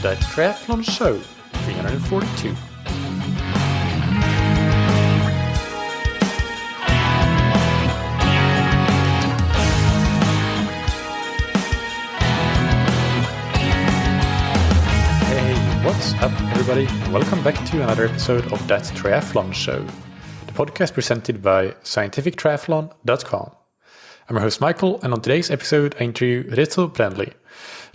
the Triathlon Show 342. What's up, everybody? Welcome back to another episode of That Triathlon Show, the podcast presented by scientifictriathlon.com. I'm your host Michael, and on today's episode I interview Reto Brändli.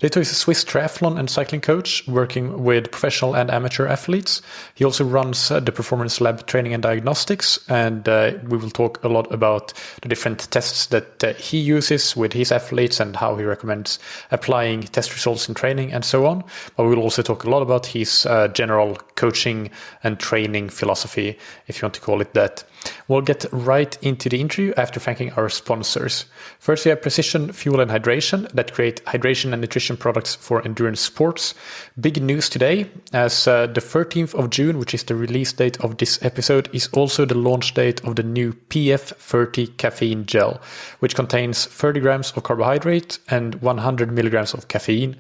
Reto is a Swiss triathlon and cycling coach working with professional and amateur athletes. He also runs the Performance Lab Training and Diagnostics, and we will talk a lot about the different tests that he uses with his athletes and how he recommends applying test results in training and so on. But we'll also talk a lot about his general coaching and training philosophy, if you want to call it that. We'll get right into the interview after thanking our sponsors. First, we have Precision Fuel and Hydration that create hydration and nutrition products for endurance sports. Big news today, as the 13th of June, which is the release date of this episode, is also the launch date of the new PF30 Caffeine Gel, which contains 30 grams of carbohydrate and 100 milligrams of caffeine,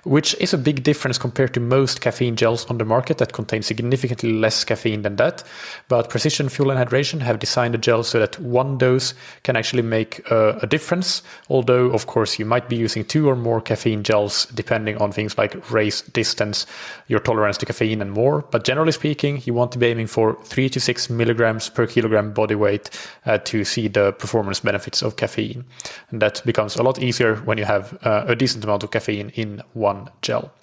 which is a big difference compared to most caffeine gels on the market that contain significantly less caffeine than that. But Precision Fuel and Hydration have designed a gel so that one dose can actually make a difference, although of course you might be using 2 or more caffeine gels depending on things like race distance, your tolerance to caffeine and more. But generally speaking, you want to be aiming for 3 to 6 milligrams per kilogram body weight to see the performance benefits of caffeine. And that becomes a lot easier when you have a decent amount of caffeine in one gel.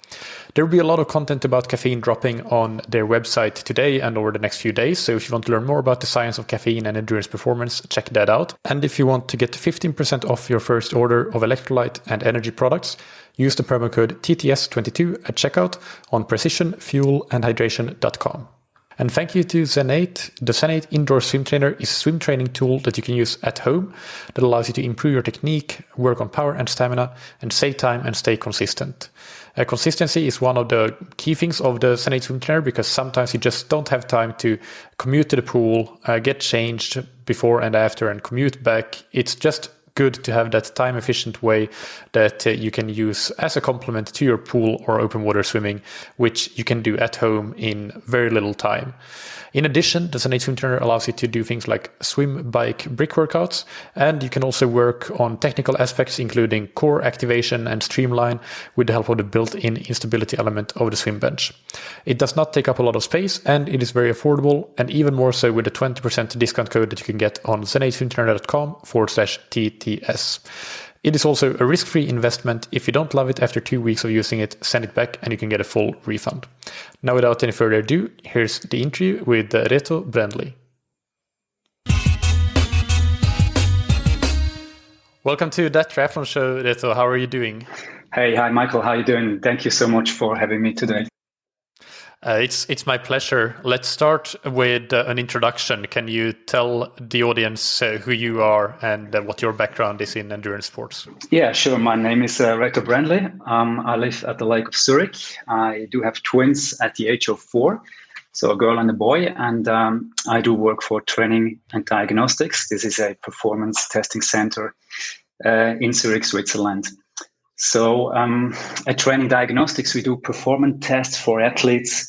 There will be a lot of content about caffeine dropping on their website today and over the next few days. So if you want to learn more about the science of caffeine and endurance performance, check that out. And if you want to get 15% off your first order of electrolyte and energy products, use the promo code TTS22 at checkout on precisionfuelandhydration.com. And thank you to Zen8. The Zen8 indoor swim trainer is a swim training tool that you can use at home that allows you to improve your technique, work on power and stamina, and save time and stay consistent. Consistency is one of the key things of the Zen8 swim trainer, because sometimes you just don't have time to commute to the pool, get changed before and after, and commute back. It's just good to have that time efficient way that you can use as a complement to your pool or open water swimming, which you can do at home in very little time. In addition, the Zen8 swim trainer allows you to do things like swim, bike, brick workouts, and you can also work on technical aspects including core activation and streamline with the help of the built-in instability element of the swim bench. It does not take up a lot of space, and it is very affordable, and even more so with the 20% discount code that you can get on zen8swimtrainer.com/TTS. It is also a risk-free investment. If you don't love it after 2 weeks of using it, send it back and you can get a full refund. Now, without any further ado, here's the interview with Reto Brändli. Welcome to That Triathlon Show, Reto. How are you doing? Hey, hi, Michael. How are you doing? Thank you so much for having me today. It's my pleasure. Let's start with an introduction. Can you tell the audience who you are and what your background is in endurance sports? Yeah, sure. My name is Reto Brändli. I live at the Lake of Zurich. I do have twins at the age of 4, so a girl and a boy, and I do work for Training and Diagnostics. This is a performance testing center in Zurich, Switzerland. So at Training Diagnostics, we do performance tests for athletes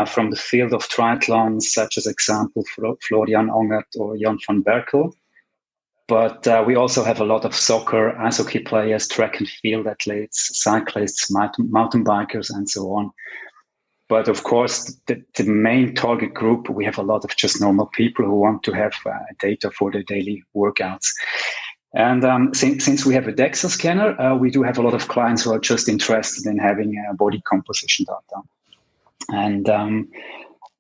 from the field of triathlons, such as example Florian Ongert or Jan van Berkel. But we also have a lot of soccer, ice hockey players, track and field athletes, cyclists, mountain bikers, and so on. But of course, the main target group, we have a lot of just normal people who want to have data for their daily workouts. And since we have a DEXA scanner, we do have a lot of clients who are just interested in having body composition data. And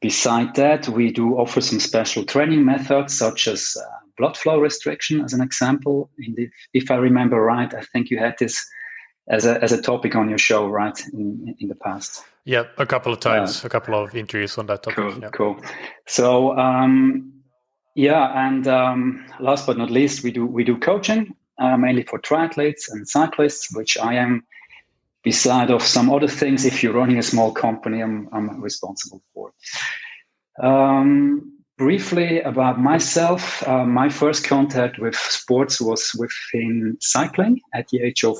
beside that, we do offer some special training methods, such as blood flow restriction, as an example. If I remember right, I think you had this as a topic on your show, right, in the past. Yeah, a couple of times, a couple of interviews on that topic. Cool. So, and last but not least, we do coaching, mainly for triathletes and cyclists, which I am, beside of some other things. If you're running a small company, I'm responsible for. Briefly about myself, my first contact with sports was within cycling at the age of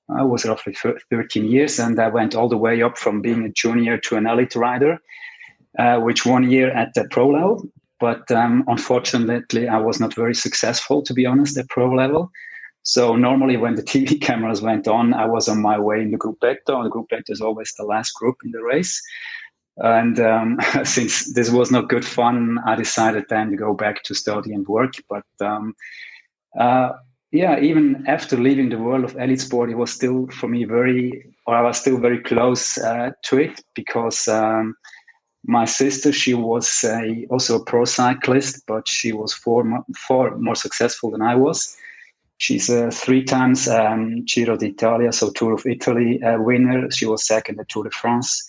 I was roughly 13 years, and I went all the way up from being a junior to an elite rider, which 1 year at the pro level. But unfortunately, I was not very successful, to be honest, at pro level. So normally when the TV cameras went on, I was on my way in the gruppetto. The gruppetto is always the last group in the race. And since this was not good fun, I decided then to go back to study and work. But even after leaving the world of elite sport, it was still for me I was still very close to it, because my sister, she was also a pro cyclist, but she was far more successful than I was. She's a 3 times Giro d'Italia, so Tour of Italy winner. She was second at Tour de France,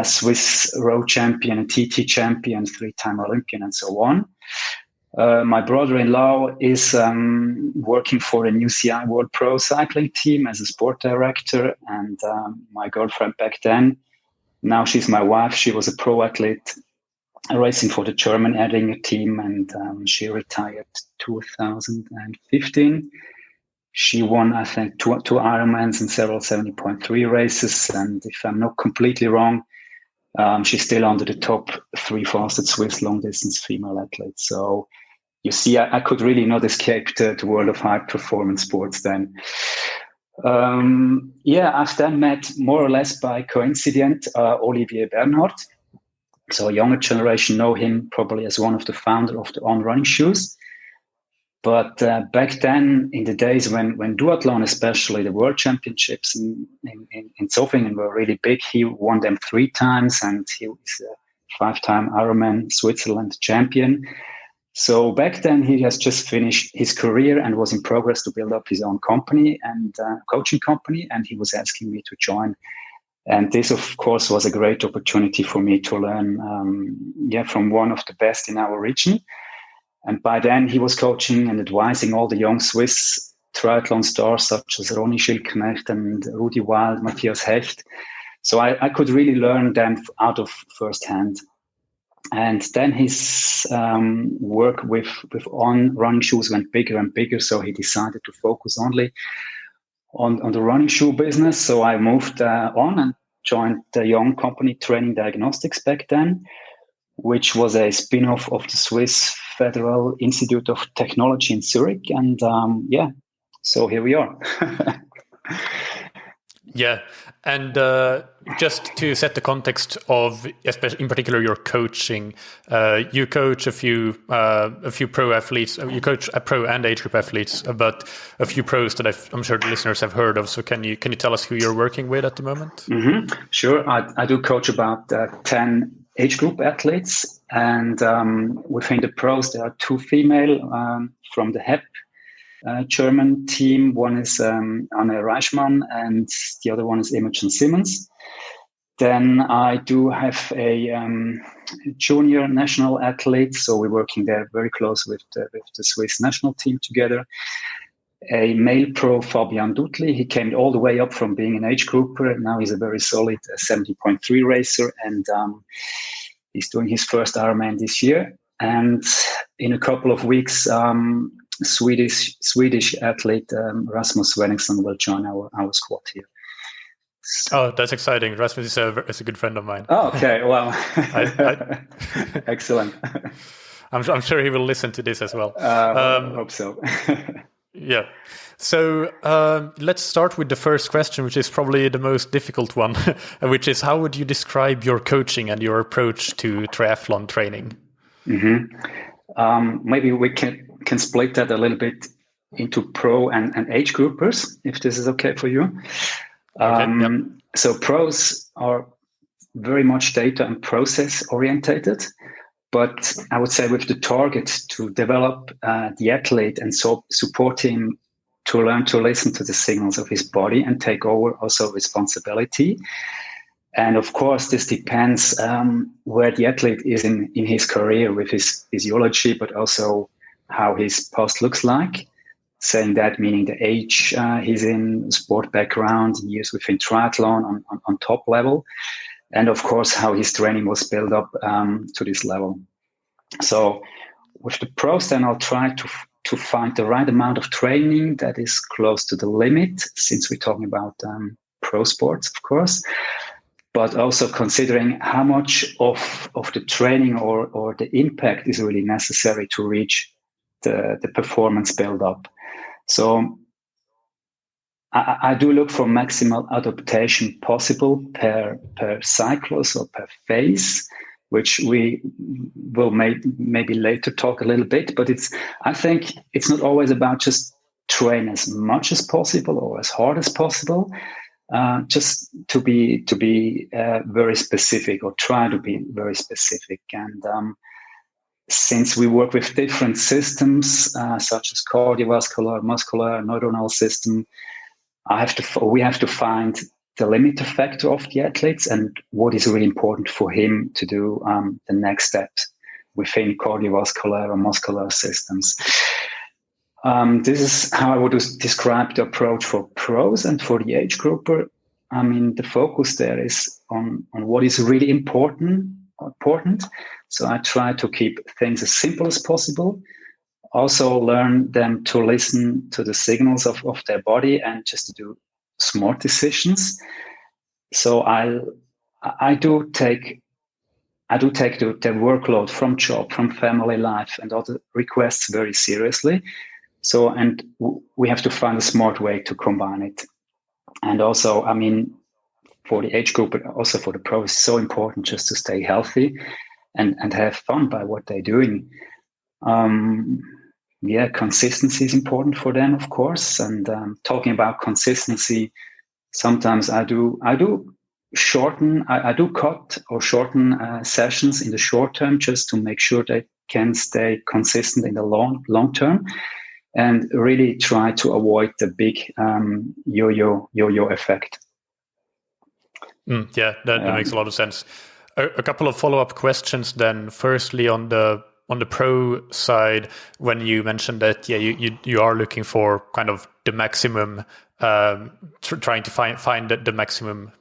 Swiss road champion, a TT champion, 3-time Olympian, and so on. My brother-in-law is working for a new CI World Pro cycling team as a sport director, and my girlfriend back then, now she's my wife, she was a pro athlete racing for the German Erdinger team, and she retired 2015. She won, I think, two Ironmans and several 70.3 races, and if I'm not completely wrong, she's still under the top 3 fastest Swiss long-distance female athletes. So you see, I could really not escape the world of high-performance sports then. I've then met, more or less by coincidence, Olivier Bernhardt. So a younger generation know him probably as one of the founder of the On Running Shoes. But back then, in the days when duathlon, especially the World Championships in Zofingen, were really big, he won them 3 times, and he was a 5-time Ironman Switzerland champion. So back then, he has just finished his career and was in progress to build up his own company and coaching company, and he was asking me to join. And this, of course, was a great opportunity for me to learn from one of the best in our region. And by then, he was coaching and advising all the young Swiss triathlon stars such as Ronny Schildknecht and Rudi Wild, Matthias Hecht. So I could really learn them out of firsthand. And then his work with On Running Shoes went bigger and bigger, so he decided to focus only on the running shoe business. So I moved on and joined the young company Training Diagnostics back then, which was a spin-off of the Swiss Federal Institute of Technology in Zurich. And so here we are. Yeah. And just to set the context of, especially in particular, your coaching, you coach a few pro athletes. You coach a pro and age group athletes, but a few pros that I'm sure the listeners have heard of. So can you tell us who you're working with at the moment? Mm-hmm. Sure. I do coach about 10 age group athletes, and within the pros there are 2 female from the HEP German team. One is Anne Reichmann, and the other one is Imogen Simmonds. Then I do have a junior national athlete, so we're working there very close with the Swiss national team together. A male pro, Fabian Dutli. He came all the way up from being an age grouper. Now he's a very solid 70.3 racer, and he's doing his first Ironman this year. And in a couple of weeks, Swedish athlete Rasmus Svenningsson will join our squad here. Oh, that's exciting! Rasmus is a good friend of mine. Oh, okay, well, excellent. I'm sure he will listen to this as well. Hope so. Yeah. So let's start with the first question, which is probably the most difficult one, which is, how would you describe your coaching and your approach to triathlon training? Mm-hmm. Maybe we can split that a little bit into pro and age groupers, if this is okay for you. Okay, yep. So pros are very much data and process orientated, but I would say with the target to develop the athlete and support him to learn to listen to the signals of his body and take over also responsibility. And of course, this depends where the athlete is in his career with his physiology, but also how his past looks like. Saying that, meaning the age he's in, sport background, years within triathlon on top level, and of course how his training was built up to this level. So with the pros, then I'll try to find the right amount of training that is close to the limit, since we're talking about pro sports, of course, but also considering how much of the training or the impact is really necessary to reach the performance build-up. So I do look for maximal adaptation possible per cyclus or per phase, which we will maybe later talk a little bit. But I think it's not always about just train as much as possible or as hard as possible, just to be very specific, or try to be very specific. And since we work with different systems, such as cardiovascular, muscular, neuronal system, we have to find the limiter factor of the athletes and what is really important for him to do the next steps within cardiovascular or muscular systems. This is how I would describe the approach for pros, and for the age grouper. I mean, the focus there is on what is really important. So I try to keep things as simple as possible. Also learn them to listen to the signals of their body and just to do smart decisions. So I do take the workload from job, from family life, and other requests very seriously. So, and we have to find a smart way to combine it. And also, I mean, for the age group, but also for the pros, it's so important just to stay healthy and have fun by what they're doing. Consistency is important for them, of course. And talking about consistency, sometimes I do cut or shorten sessions in the short term, just to make sure they can stay consistent in the long term, and really try to avoid the big yo-yo effect. That makes a lot of sense. A couple of follow-up questions then. Firstly, on the pro side, when you mentioned that you are looking for kind of the maximum, trying to find the maximum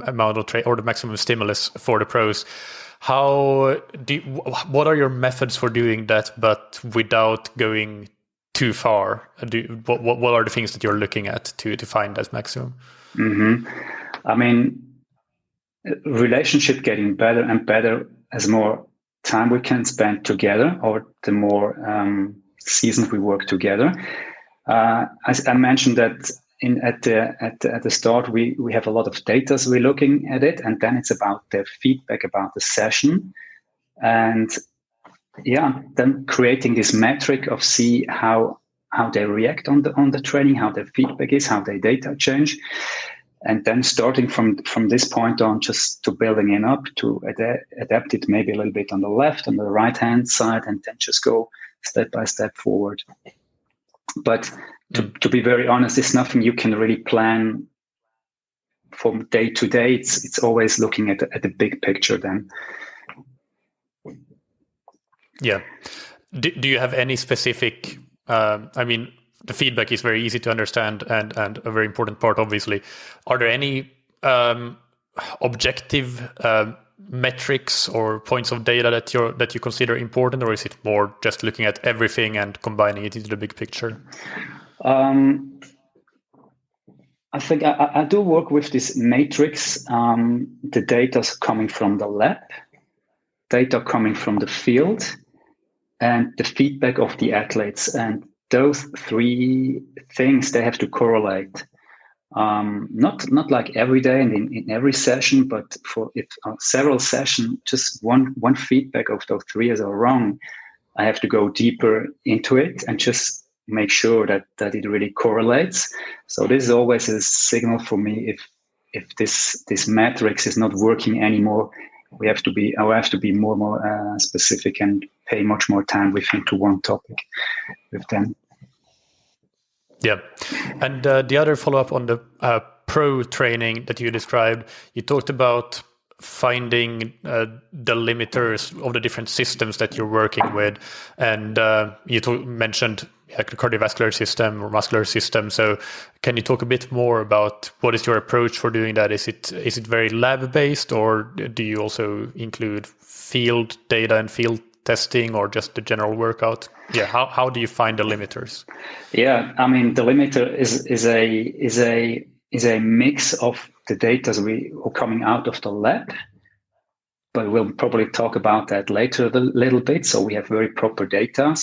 amount of or the maximum stimulus for the pros. What are your methods for doing that, but without going too far? What are the things that you're looking at to find that maximum? Mm-hmm. I mean, relationship getting better and better as more time we can spend together, or the more seasons we work together. As I mentioned that at the start, we have a lot of data, so we're looking at it, and then it's about the feedback about the session, and then creating this metric of see how they react on the training, how their feedback is, how their data change. And then starting from this point on, just to building it up, to adapt it maybe a little bit on the left, on the right-hand side, and then just go step by step forward. But to be very honest, it's nothing you can really plan from day to day. It's always looking at the big picture then. Yeah. Do you have any specific, the feedback is very easy to understand and a very important part, obviously. Are there any objective metrics or points of data that you consider important, or is it more just looking at everything and combining it into the big picture? I think I do work with this matrix. The data coming from the lab, data coming from the field, and the feedback of the athletes. And those three things, they have to correlate. Not like every day and in every session, but for several sessions, just one feedback of those three is wrong. I have to go deeper into it and just make sure that it really correlates. So this is always a signal for me if this matrix is not working anymore. I have to be more specific and pay much more time to one topic with them. Yeah. And the other follow-up on the pro training that you described, you talked about finding the limiters of the different systems that you're working with. And you mentioned the cardiovascular system or muscular system. So can you talk a bit more about what is your approach for doing that? Is it very lab-based, or do you also include field data and field testing or just the general workout? Yeah, how do you find the limiters? Yeah, I mean, the limiter is a mix of the data we are coming out of the lab, but we'll probably talk about that later a little bit. So we have very proper data,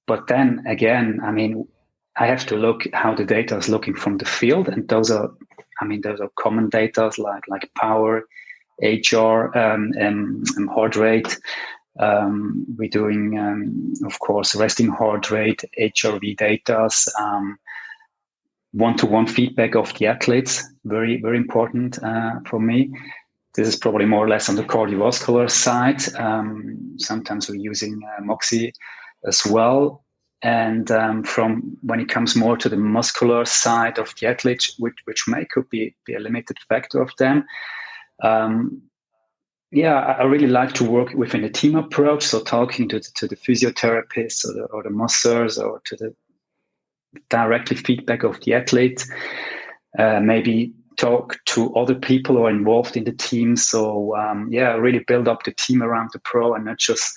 but then again, I mean, I have to look how the data is looking from the field, and those are common data like power, HR, heart rate. We're doing, of course, resting heart rate, HRV data, one-to-one feedback of the athletes, very, very important for me. This is probably more or less on the cardiovascular side. Sometimes we're using Moxie as well. And from when it comes more to the muscular side of the athletes, which could be a limited factor of them. I really like to work within a team approach. So talking to the physiotherapists or the masseurs or to the directly feedback of the athlete, maybe talk to other people who are involved in the team. So really build up the team around the pro and not just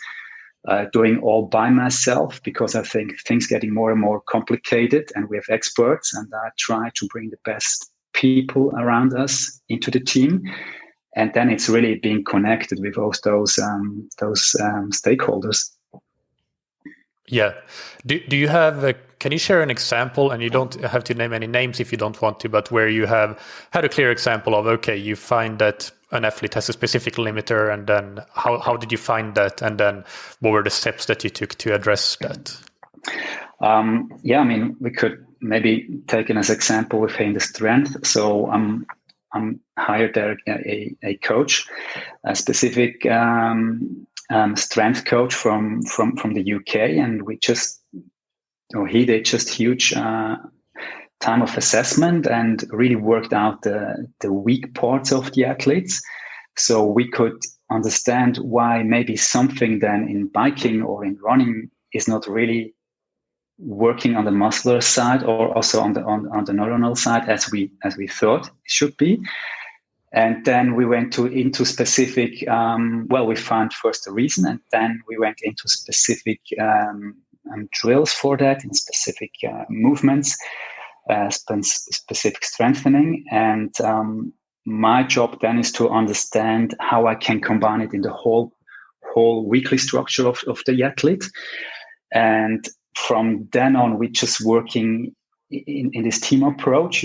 doing all by myself, because I think things getting more and more complicated and we have experts, and I try to bring the best people around us into the team. And then it's really being connected with those stakeholders. Yeah. Do you have can you share an example, and you don't have to name any names if you don't want to, but where you have had a clear example of, okay, you find that an athlete has a specific limiter, and then how did you find that? And then what were the steps that you took to address that? I mean, we could maybe take it as example within the strength. So I'm hired there a coach, a specific strength coach from the UK, and he did just huge time of assessment and really worked out the weak parts of the athletes, so we could understand why maybe something then in biking or in running is not really working on the muscular side or also on the neuronal side as we thought it should be. And then we went into specific, we found first the reason, and then we went into specific drills for that, in specific movements, specific strengthening. And my job then is to understand how I can combine it in the whole weekly structure of the athlete. And from then on, we're just working in this team approach,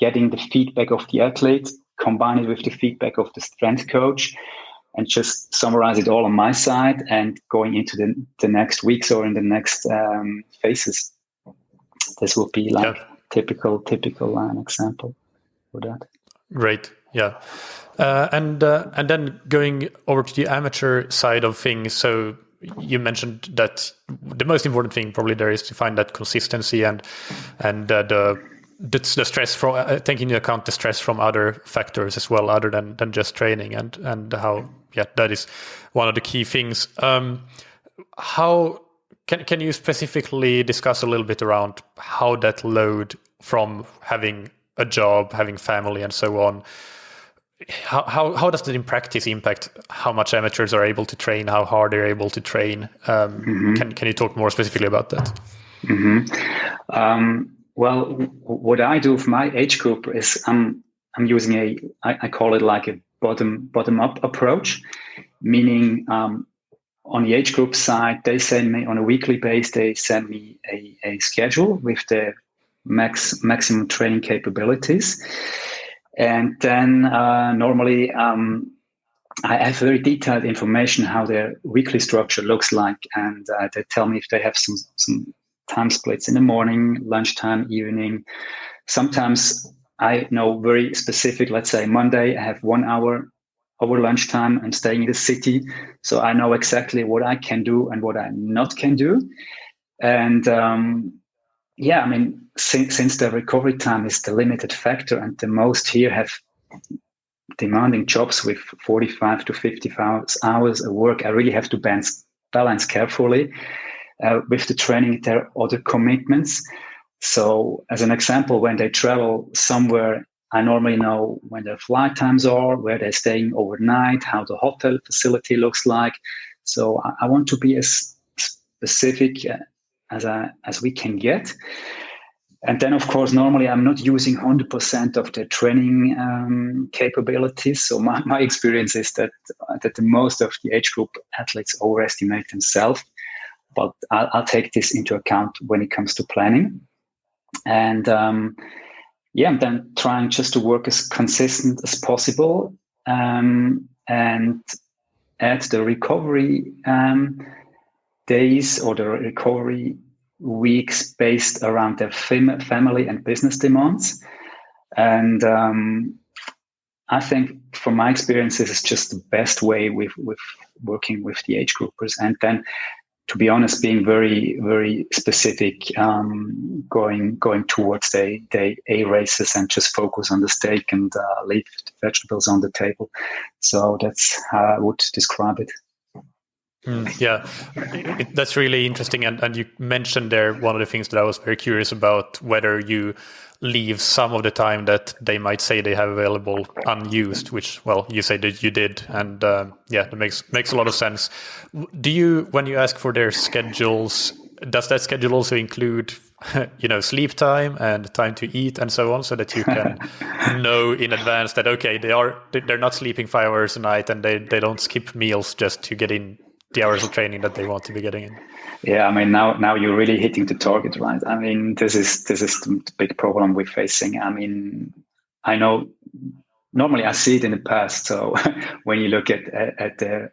getting the feedback of the athlete, combine it with the feedback of the strength coach, and just summarize it all on my side and going into the next weeks or in the next phases. This will be like typical example for that. Great. Yeah. And then going over to the amateur side of things. So you mentioned that the most important thing probably there is to find that consistency and the stress from taking into account the stress from other factors as well, other than just training, and how that is one of the key things. How can you specifically discuss a little bit around how that load from having a job, having family, and so on? How does that in practice impact how much amateurs are able to train, how hard they're able to train? Can you talk more specifically about that? Well, what I do with my age group is I'm using I call it like a bottom up approach, meaning on the age group side, they send me on a weekly basis. They send me a schedule with the maximum training capabilities. And then normally I have very detailed information how their weekly structure looks like, and they tell me if they have some time splits in the morning, lunchtime, evening. Sometimes I know very specific. Let's say Monday I have 1 hour over lunchtime. I'm staying in the city, so I know exactly what I can do and what I not can do. And I mean, since the recovery time is the limited factor, and the most here have demanding jobs with 45 to 50 hours of work, I really have to balance carefully with the training. There are other commitments. So as an example, when they travel somewhere, I normally know when their flight times are, where they're staying overnight, how the hotel facility looks like. So I want to be as specific as we can get. And then, of course, normally I'm not using 100% of the training capabilities. So my experience is that the most of the age group athletes overestimate themselves. But I'll take this into account when it comes to planning. And I'm then trying just to work as consistent as possible and add the recovery days or the recovery weeks based around their family and business demands. And I think from my experience, this is just the best way with working with the age groupers. And then, to be honest, being very, very specific, going towards the A races and just focus on the steak and leave the vegetables on the table. So that's how I would describe it. That's really interesting. And you mentioned there one of the things that I was very curious about, whether you leave some of the time that they might say they have available unused, which, well, you say that you did. And that makes a lot of sense. Do you, when you ask for their schedules, does that schedule also include, sleep time and time to eat and so on, so that you can know in advance that, okay, they're not sleeping 5 hours a night and they don't skip meals just to get in the hours of training that they want to be getting in? Yeah, I mean, now you're really hitting the target, right? I mean, this is the big problem we're facing. I mean, I know normally I see it in the past. So when you look at the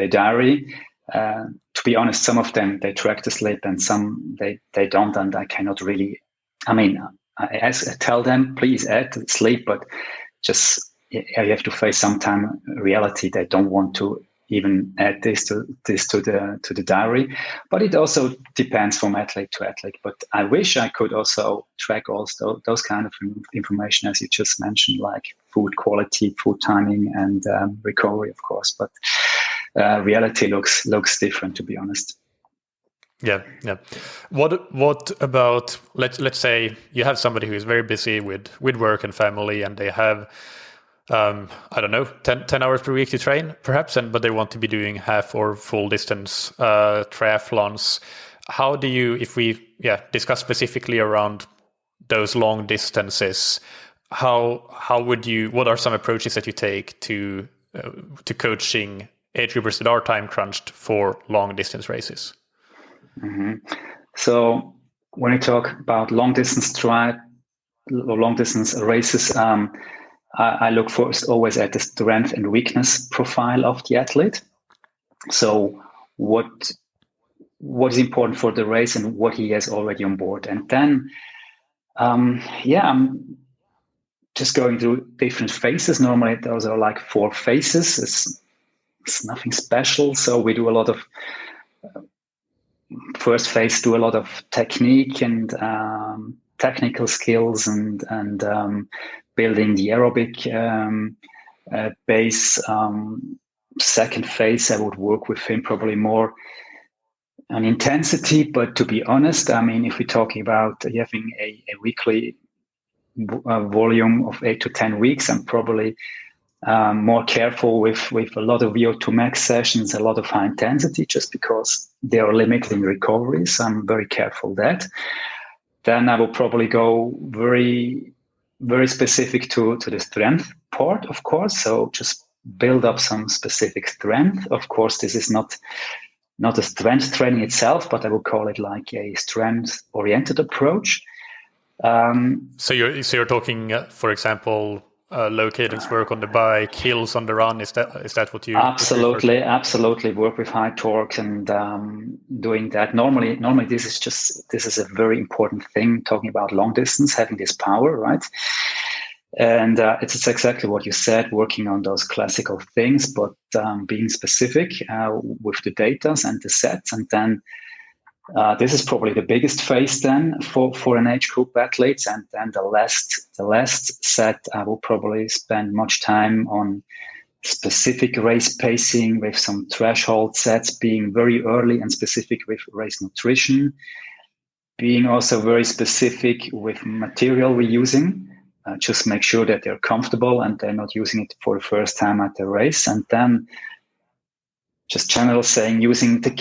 diary, to be honest, some of them they track the sleep and some they don't, and I cannot really. I mean, I tell them please add sleep, but just you have to face sometime reality. They don't want to even add this to the diary, but it also depends from athlete to athlete. But I wish I could also track also those kind of information as you just mentioned, like food quality, food timing, and recovery, of course. But reality looks different, to be honest. Yeah. What about let's say you have somebody who is very busy with work and family, and they have 10 hours per week to train, perhaps, but they want to be doing half or full distance triathlons. How do you, if we discuss specifically around those long distances, what are some approaches that you take to coaching age groupers that are time crunched for long distance races? Mm-hmm. So when you talk about long distance races, I look first always at the strength and weakness profile of the athlete. So what is important for the race and what he has already on board. And then, I'm just going through different phases. Normally those are like 4 phases. It's nothing special. So we do a lot of first phase, do a lot of technique and technical skills and building the aerobic base. Second phase, I would work with him probably more on intensity. But to be honest, I mean, if we're talking about having a weekly volume of 8 to 10 weeks, I'm probably more careful with a lot of VO2 max sessions, a lot of high intensity, just because they are limiting recovery. So I'm very careful that. Then I will probably go very, very specific to the strength part, of course. So just build up some specific strength. Of course, this is not a strength training itself, but I will call it like a strength-oriented approach. So you're talking, for example, low cadence work on the bike, hills on the run. Is that what you? Absolutely work with high torque and doing that. Normally this is a very important thing. Talking about long distance, having this power, right? And it's exactly what you said. Working on those classical things, but being specific with the data and the sets, and then. This is probably the biggest phase then for an age group athletes, and then the last set I will probably spend much time on specific race pacing with some threshold sets, being very early and specific with race nutrition, being also very specific with material we're using. just make sure that they're comfortable and they're not using it for the first time at the race. And then just general saying, using the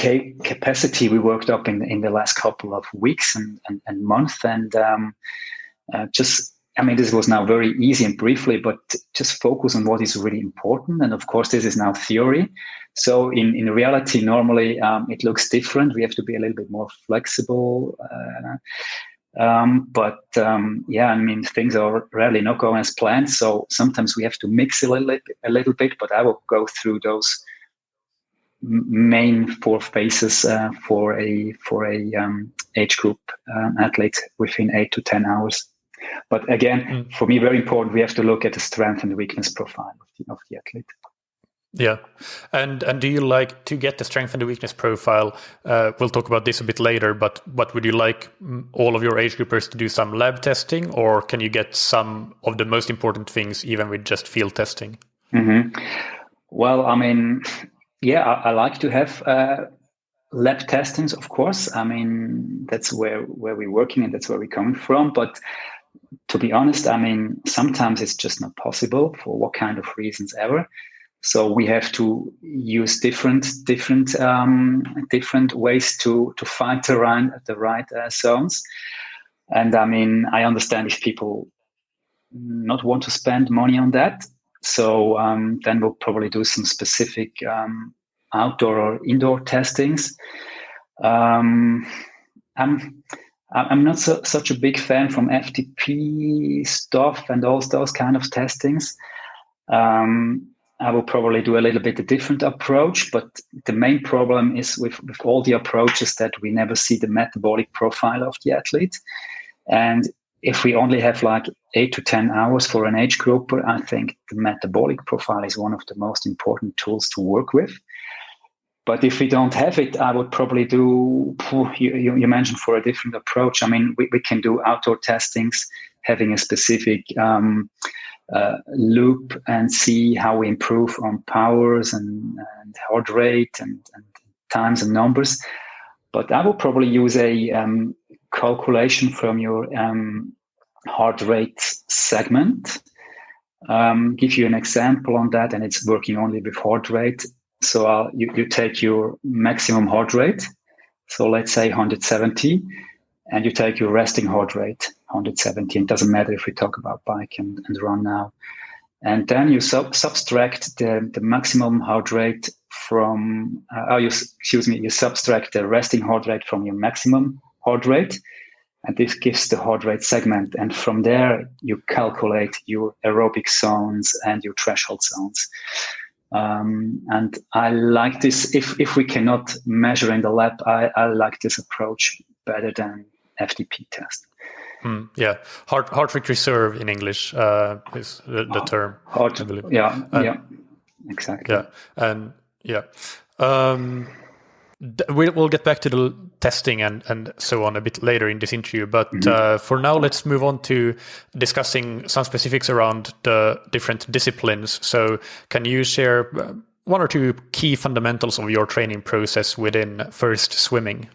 capacity we worked up in the last couple of weeks and months. And this was now very easy and briefly, but just focus on what is really important. And of course, this is now theory. So in reality, normally it looks different. We have to be a little bit more flexible. Things are rarely not going as planned. So sometimes we have to mix a little bit, but I will go through those main 4 phases for a age group athlete within 8 to 10 hours. But again, for me, very important, we have to look at the strength and weakness profile of the athlete. Yeah. And do you like to get the strength and the weakness profile? We'll talk about this a bit later, but would you like all of your age groupers to do some lab testing, or can you get some of the most important things even with just field testing? Mm-hmm. Well, I like to have lab testings, of course. That's where we're working and that's where we're coming from. But to be honest, sometimes it's just not possible for what kind of reasons ever. So we have to use different ways to find the right zones. And I understand if people not want to spend money on that. So then we'll probably do some specific outdoor or indoor testings. I'm not such a big fan from FTP stuff and all those kind of testings. I will probably do a little bit a different approach, but the main problem is with all the approaches that we never see the metabolic profile of the athlete. And if we only have like 8 to 10 hours for an age group, I think the metabolic profile is one of the most important tools to work with. But if we don't have it, I would probably do, you mentioned for a different approach. We can do outdoor testings, having a specific loop and see how we improve on powers and heart rate and times and numbers. But I will probably use a calculation from your heart rate segment. Give you an example on that, and it's working only with heart rate. So you take your maximum heart rate, so let's say 170, and you take your resting heart rate, 170. It doesn't matter if we talk about bike and run now. And then you subtract the maximum heart rate from, you subtract the resting heart rate from your maximum heart rate. And this gives the heart rate segment. And from there, you calculate your aerobic zones and your threshold zones. And I like this. If we cannot measure in the lab, I like this approach better than FTP test. Yeah, heart rate reserve in English is the term. Heart, yeah, exactly. Yeah, and yeah. We'll get back to the testing and so on a bit later in this interview. But for now, let's move on to discussing some specifics around the different disciplines. So can you share one or two key fundamentals of your training process within first swimming?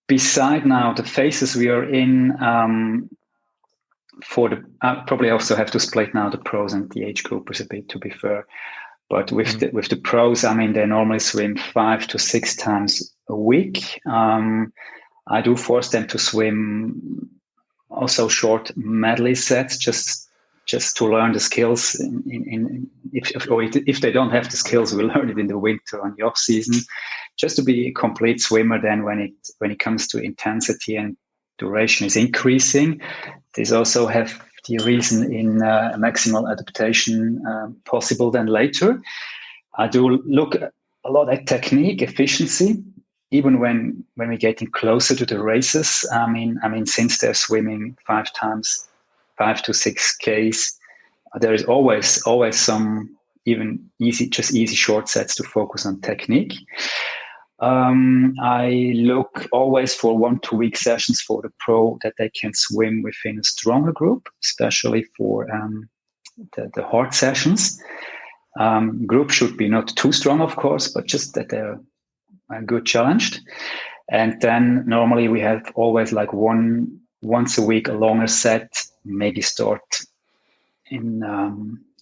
Beside now the phases we are in, I probably also have to split now the pros and the age groupers a bit, to be fair. But with the pros, they normally swim 5 to 6 times a week. I do force them to swim also short medley sets, just to learn the skills. If they don't have the skills, we'll learn it in the winter on the off season, just to be a complete swimmer. Then when it comes to intensity and duration is increasing, these also have the reason in maximal adaptation possible then later. I do look a lot at technique, efficiency, even when we're getting closer to the races. Since they're swimming 5 to 6 Ks, there is always some even easy short sets to focus on technique. I look always for 1-2 week sessions for the pro that they can swim within a stronger group, especially for the hard sessions. Group should be not too strong, of course, but just that they're good challenged. And then normally we have always like one once a week, a longer set, maybe start in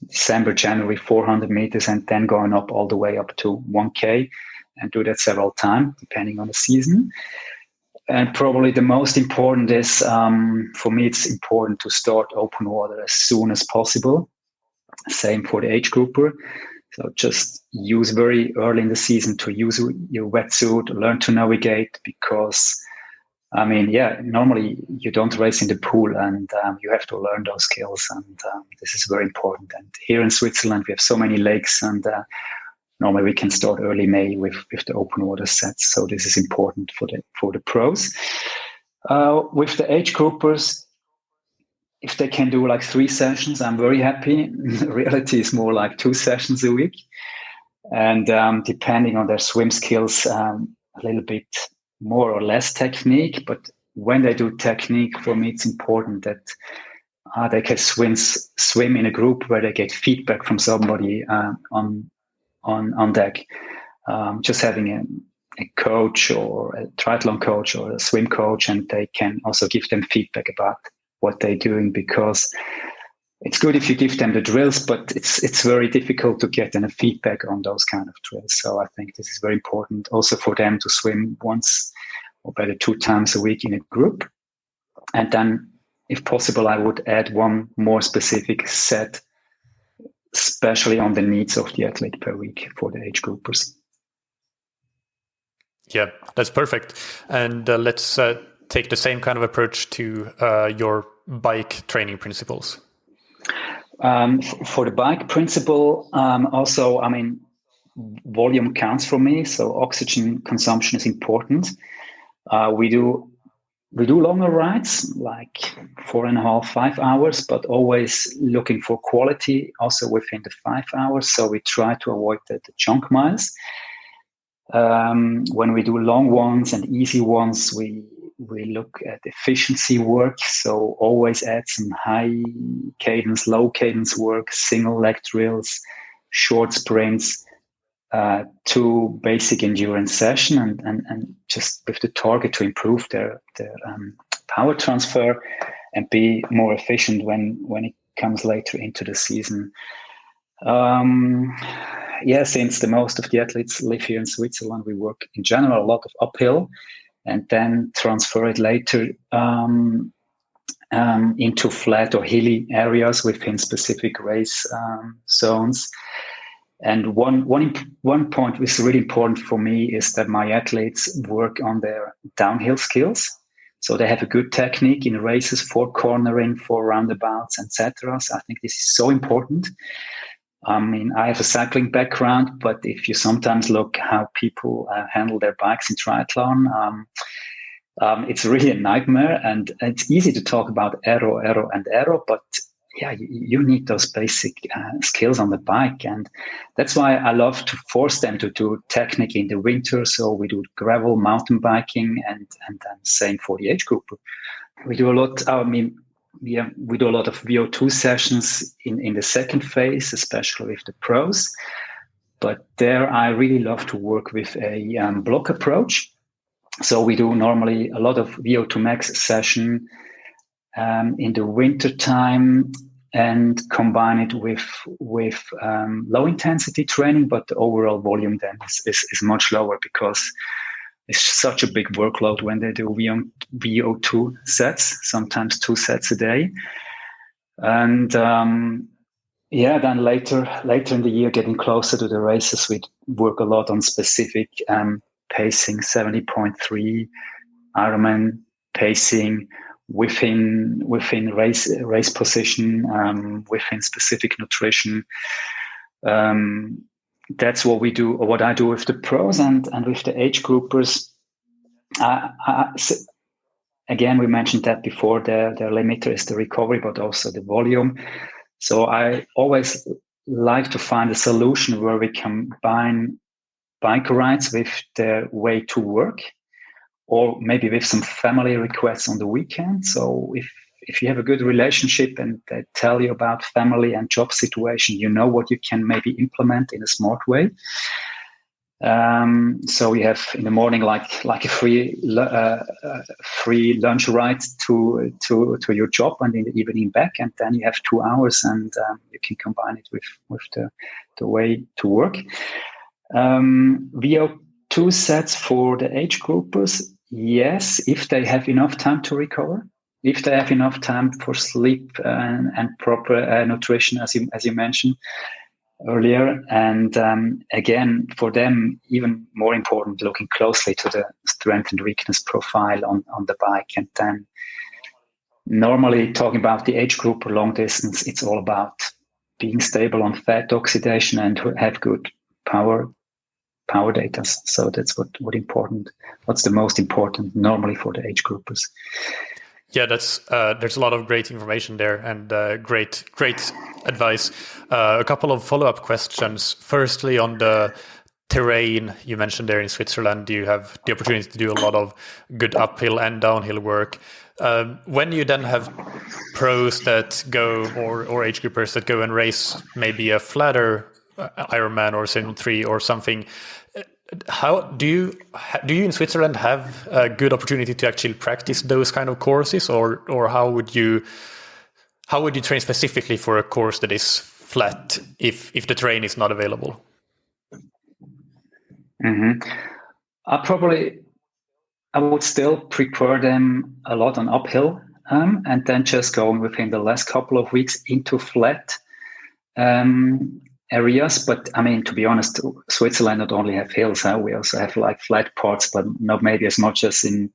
December, January, 400 meters, and then going up all the way up to 1K, and do that several times, depending on the season. And probably the most important is, for me, it's important to start open water as soon as possible. Same for the age grouper. So just use very early in the season to use your wetsuit, learn to navigate, because normally you don't race in the pool, and you have to learn those skills, and this is very important. And here in Switzerland, we have so many lakes, and normally we can start early May with the open water sets. So this is important for the pros. With the age groupers, if they can do like 3 sessions, I'm very happy. Reality is more like 2 sessions a week. And depending on their swim skills, a little bit more or less technique. But when they do technique, for me, it's important that they can swim in a group where they get feedback from somebody on deck. Just having a coach or a triathlon coach or a swim coach, and they can also give them feedback about what they're doing, because it's good if you give them the drills, but it's very difficult to get any feedback on those kind of drills. So I think this is very important also for them to swim once or better 2 times a week in a group. And then, if possible, I would add one more specific set, especially on the needs of the athlete per week for the age groupers. Yeah, that's perfect. And let's take the same kind of approach to your bike training principles. For the bike principle, also, volume counts for me. So oxygen consumption is important. We do longer rides, like 4.5, 5 hours, but always looking for quality also within the 5 hours. So we try to avoid the junk miles. When we do long ones and easy ones, we look at efficiency work. So always add some high cadence, low cadence work, single leg drills, short sprints, to basic endurance session, and just with the target to improve their power transfer and be more efficient when it comes later into the season. Since the most of the athletes live here in Switzerland, we work in general a lot of uphill, and then transfer it later into flat or hilly areas within specific race zones. And one point which is really important for me is that my athletes work on their downhill skills. So they have a good technique in races for cornering, for roundabouts, etc. So I think this is so important. I have a cycling background, but if you sometimes look how people handle their bikes in triathlon, it's really a nightmare. And it's easy to talk about aero, but yeah, you need those basic skills on the bike. And that's why I love to force them to do technique in the winter. So we do gravel mountain biking, and then same for the age group. We do a lot. We do a lot of VO2 sessions in the second phase, especially with the pros. But there, I really love to work with a block approach. So we do normally a lot of VO2 max session in the winter time, and combine it with low intensity training, but the overall volume then is much lower, because it's such a big workload when they do VO2 sets, sometimes 2 sets a day. And then later in the year, getting closer to the races, we work a lot on specific pacing, 70.3 Ironman pacing within race position, within specific nutrition. That's what we do, or what I do with the pros and with the age groupers. Again, we mentioned that before, their limiter is the recovery, but also the volume. So I always like to find a solution where we combine bike rides with their way to work, or maybe with some family requests on the weekend. So if you have a good relationship and they tell you about family and job situation, you know what you can maybe implement in a smart way. So we have in the morning like a free lunch ride to your job, and in the evening back, and then you have 2 hours, and you can combine it with the way to work. VO2 sets for the age groupers, yes, if they have enough time to recover, if they have enough time for sleep and proper nutrition, as you mentioned earlier. And again, for them, even more important, looking closely to the strength and weakness profile on the bike. And then normally talking about the age group or long distance, it's all about being stable on fat oxidation and have good power data. So that's what's the most important normally for the age groupers. Yeah, that's there's a lot of great information there, and great advice. A couple of follow-up questions. Firstly, on the terrain you mentioned there in Switzerland, you have the opportunity to do a lot of good uphill and downhill work. When you then have pros that go, or age groupers that go and race maybe a flatter Ironman or Sim 3 or something, how do you in Switzerland have a good opportunity to actually practice those kind of courses, or how would you train specifically for a course that is flat if the terrain is not available? Mm-hmm. I would still prefer them a lot on uphill, and then just going within the last couple of weeks into flat areas. But I mean, to be honest, Switzerland not only have hills, we also have like flat parts, but not maybe as much as in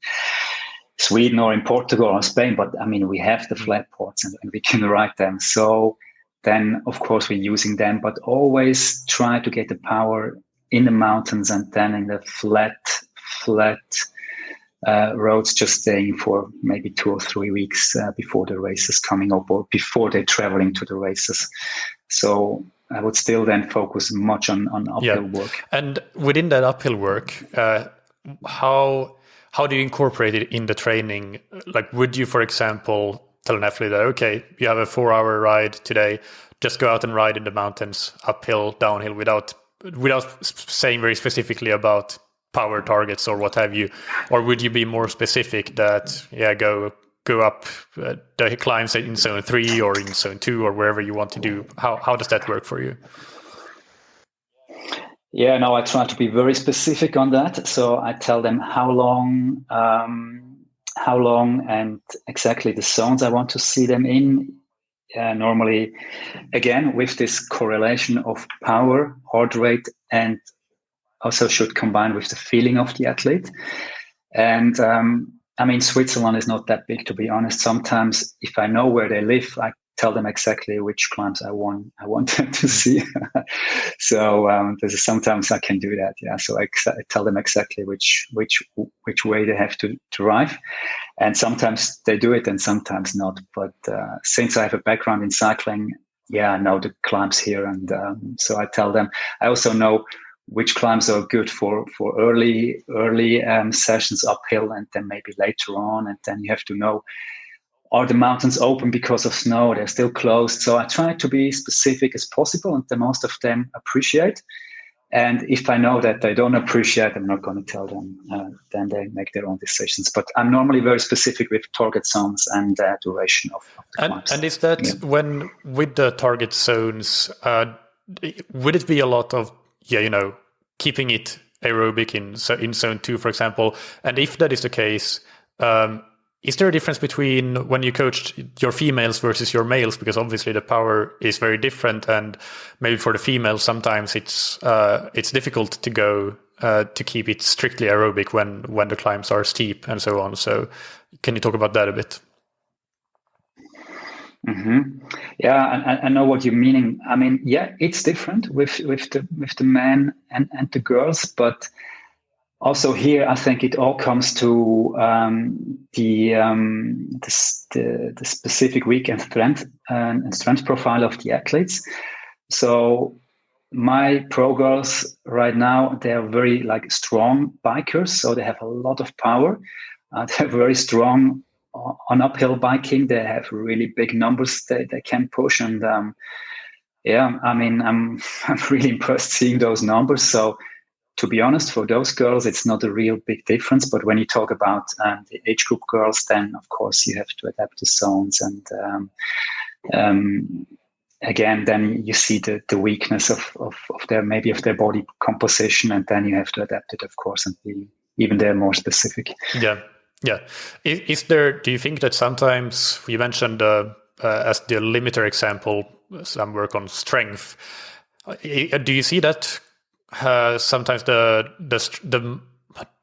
Sweden or in Portugal or Spain. But I mean, we have the flat parts and we can ride them. So then, of course, we're using them, but always try to get the power in the mountains and then in the flat roads, just staying for maybe 2 or 3 weeks before the race is coming up or before they're traveling to the races. So I would still then focus much on uphill work. And within that uphill work, how do you incorporate it in the training? Like, would you, for example, tell an athlete that, okay, you have a 4-hour ride today, just go out and ride in the mountains, uphill, downhill, without saying very specifically about power targets or what have you? Or would you be more specific that, go up the climbs in zone 3 or in zone 2 or wherever you want to do? How does that work for you? Yeah, no, I try to be very specific on that. So I tell them how long and exactly the zones I want to see them in. Normally, again, with this correlation of power, heart rate, and also should combine with the feeling of the athlete. And I mean, Switzerland is not that big, to be honest. Sometimes if I know where they live, I tell them exactly which climbs I want them to see. So sometimes I can do that. Yeah. So I tell them exactly which way they have to drive. And sometimes they do it and sometimes not. But since I have a background in cycling, I know the climbs here. And so I tell them. I also know which climbs are good for early sessions uphill, and then maybe later on. And then you have to know, are the mountains open because of snow? They're still closed. So I try to be specific as possible, and the most of them appreciate. And if I know that they don't appreciate, I'm not going to tell them. Then they make their own decisions. But I'm normally very specific with target zones and duration of the climbs. And is that when with the target zones, would it be a lot of keeping it aerobic in zone 2, for example? And if that is the case, is there a difference between when you coached your females versus your males? Because obviously the power is very different, and maybe for the females sometimes it's difficult to go to keep it strictly aerobic when the climbs are steep and so on. So can you talk about that a bit? Mm-hmm. Yeah, I know what you're meaning. I mean, it's different with the men and the girls, but also here I think it all comes to the specific weak and strength profile of the athletes. So my pro girls right now, they are very strong bikers, so they have a lot of power. They're very strong on uphill biking. They have really big numbers they can push, and I mean, I'm really impressed seeing those numbers. So to be honest, for those girls, it's not a real big difference. But when you talk about the age group girls, then of course you have to adapt the zones, and again, then you see the weakness of their body composition, and then you have to adapt it, of course, and be even there more specific. Yeah. Is there? Do you think that sometimes you mentioned as the limiter example, some work on strength? Do you see that sometimes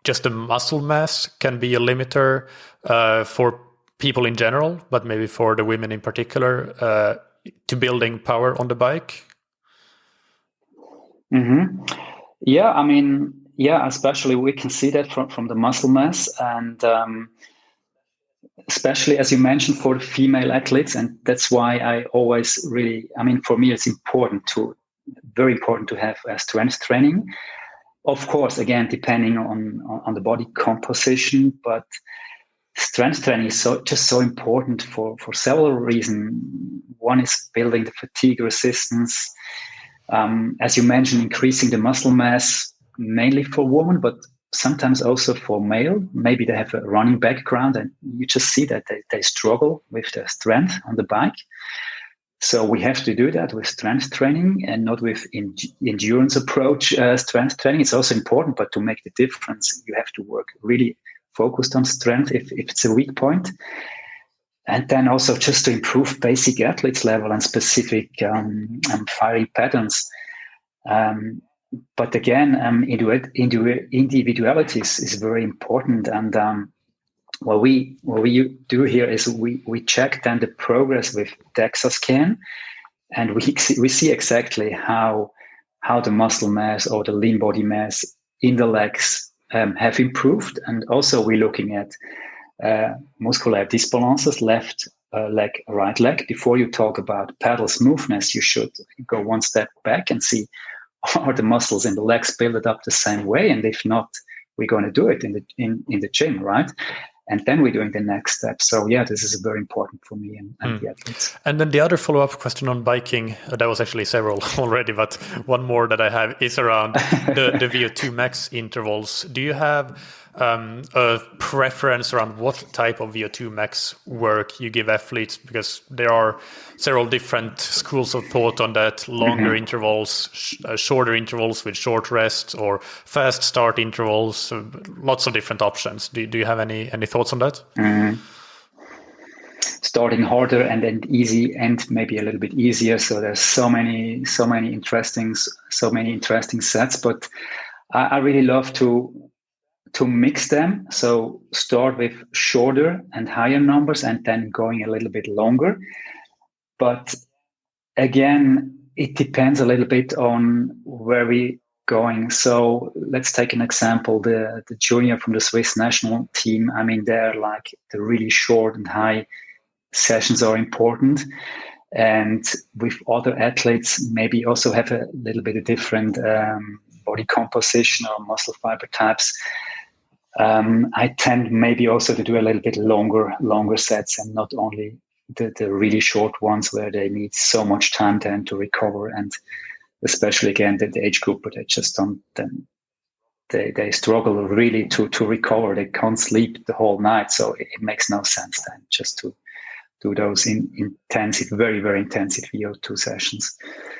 just the muscle mass can be a limiter for people in general, but maybe for the women in particular, to building power on the bike? Mm-hmm. Yeah, I mean, especially we can see that from the muscle mass, and especially as you mentioned for the female athletes, and that's why I always really, I mean, for me, it's very important to have strength training. Of course, again, depending on the body composition, but strength training is just so important for several reasons. One is building the fatigue resistance. As you mentioned, increasing the muscle mass, mainly for women, but sometimes also for male. Maybe they have a running background, and you just see that they struggle with their strength on the bike. So we have to do that with strength training and not with endurance approach strength training. It's also important, but to make the difference, you have to work really focused on strength if it's a weak point. And then also just to improve basic athletes level and specific firing patterns. But again, individuality is very important. And what we do here is we check then the progress with DEXA scan, and we see exactly how the muscle mass or the lean body mass in the legs have improved. And also we're looking at muscular disbalances, left leg, right leg. Before you talk about pedal smoothness, you should go one step back and see, are the muscles in the legs built up the same way? And if not, we're going to do it in the gym, right? And then we're doing the next step. So yeah, this is very important for me and the athletes. And then the other follow-up question on biking, that was actually several already, but one more that I have is around the VO2 max intervals. Do you have a preference around what type of VO2 max work you give athletes? Because there are several different schools of thought on that: longer intervals, shorter intervals with short rests, or fast start intervals. Lots of different options. Do you have any thoughts on that? Starting harder and then easy, and maybe a little bit easier. So there's so many interesting sets. But I really love to mix them. So start with shorter and higher numbers and then going a little bit longer. But again, it depends a little bit on where we're going. So let's take an example, the junior from the Swiss national team. I mean, they're like the really short and high sessions are important. And with other athletes, maybe also have a little bit of different body composition or muscle fiber types. I tend maybe also to do a little bit longer sets, and not only the really short ones where they need so much time then to recover, and especially again the age group, but they just don't. Then they struggle really to recover. They can't sleep the whole night, so it makes no sense then just to do those intensive, very, very intensive VO2 sessions.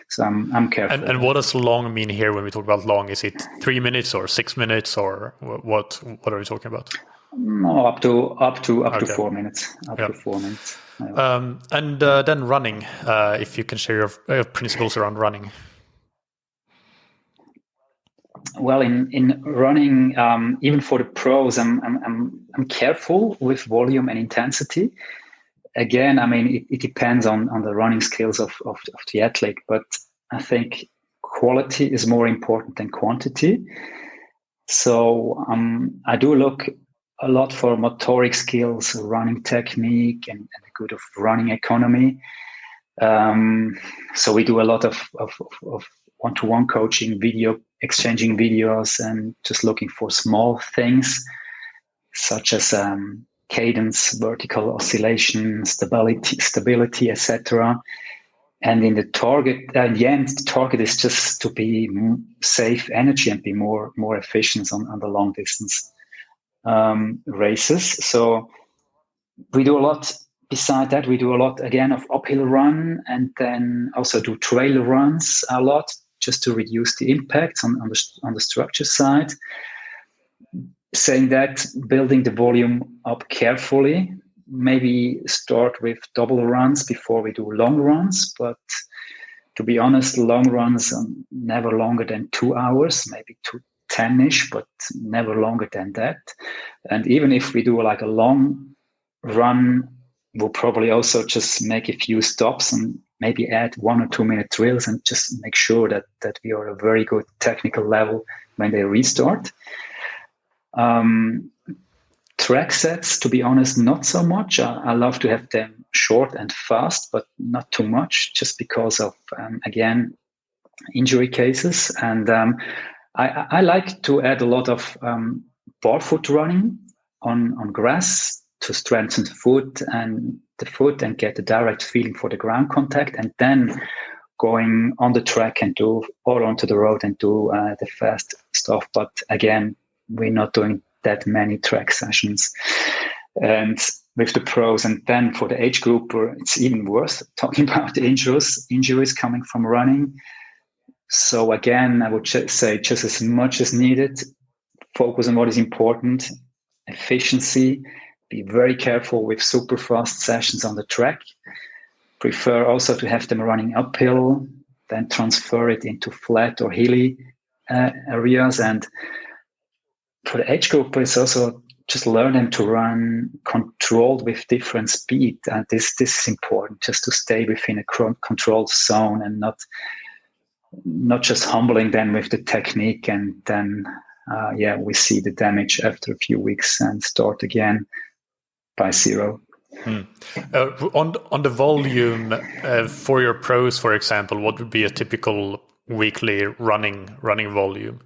So I'm careful. And what does long mean here when we talk about long? Is it 3 minutes or 6 minutes, or what are we talking about? No, up to 4 minutes. To 4 minutes. Yeah. And then running. If you can share your principles around running. Well, in running, even for the pros, I'm careful with volume and intensity. Again, I mean, it depends on the running skills of the athlete, but I think quality is more important than quantity. So I do look a lot for motoric skills, running technique, and a good of running economy. So we do a lot of one-to-one coaching, exchanging videos, and just looking for small things such as cadence, vertical oscillation, stability, etc. And in the end, the target is just to be save energy and be more efficient on the long distance races. So we do a lot. Beside that, we do a lot again of uphill run, and then also do trail runs a lot, just to reduce the impact on the structure side. Saying that, building the volume up carefully. Maybe start with double runs before we do long runs, but to be honest, long runs are never longer than 2 hours, maybe 2:10-ish, but never longer than that. And even if we do like a long run, we'll probably also just make a few stops and maybe add 1 or 2 minute drills and just make sure that we are at a very good technical level when they restart. Track sets, to be honest, not so much. I love to have them short and fast, but not too much, just because of, again, injury cases. And I like to add a lot of barefoot running on grass to strengthen the foot and get a direct feeling for the ground contact, and then going on the track and onto the road and do the fast stuff. But again, we're not doing that many track sessions. And with the pros, and then for the age group, it's even worse, talking about the injuries coming from running. So again, I would say just as much as needed, focus on what is important, efficiency, be very careful with super fast sessions on the track. Prefer also to have them running uphill, then transfer it into flat or hilly areas. And for the age group, it's also just learn them to run controlled with different speed. And this is important, just to stay within a controlled zone and not just humbling them with the technique. And then, we see the damage after a few weeks and start again by zero. On the volume for your pros, for example, what would be a typical weekly running volume?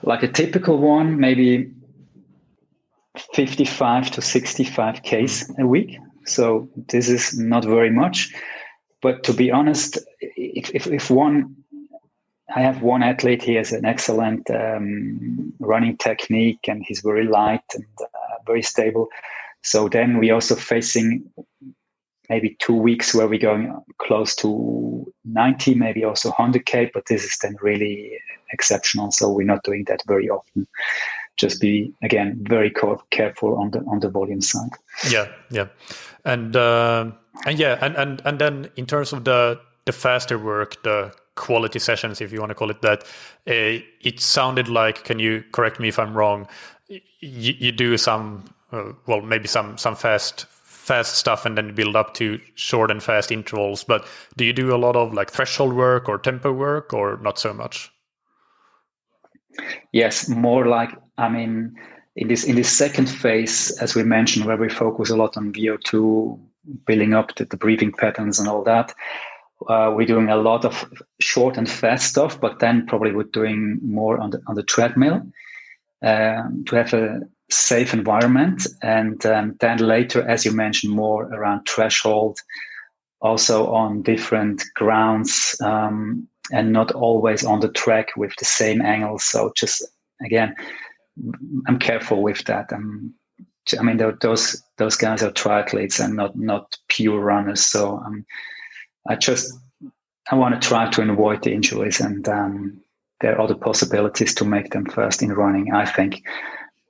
Like a typical one, maybe 55 to 65 Ks a week. So this is not very much. But to be honest, if I have one athlete, he has an excellent running technique and he's very light and very stable. So then we also facing maybe 2 weeks where we're going close to 90, maybe also 100K, but this is then really exceptional. So we're not doing that very often. Just be, again, very careful on the volume side. Yeah. And then in terms of the faster work, the quality sessions, if you want to call it that, it sounded like, can you correct me if I'm wrong, you do some, maybe some fast stuff and then build up to short and fast intervals, but do you do a lot of like threshold work or tempo work, or not so much? Yes, more like, in this second phase, as we mentioned, where we focus a lot on VO2, building up the breathing patterns and all that, we're doing a lot of short and fast stuff, but then probably we're doing more on the treadmill to have a safe environment. And then later, as you mentioned, more around threshold, also on different grounds, and not always on the track with the same angle. So just, again, I'm careful with that. Those guys are triathletes and not pure runners. So I want to try to avoid the injuries, and there are other possibilities to make them fast in running, I think.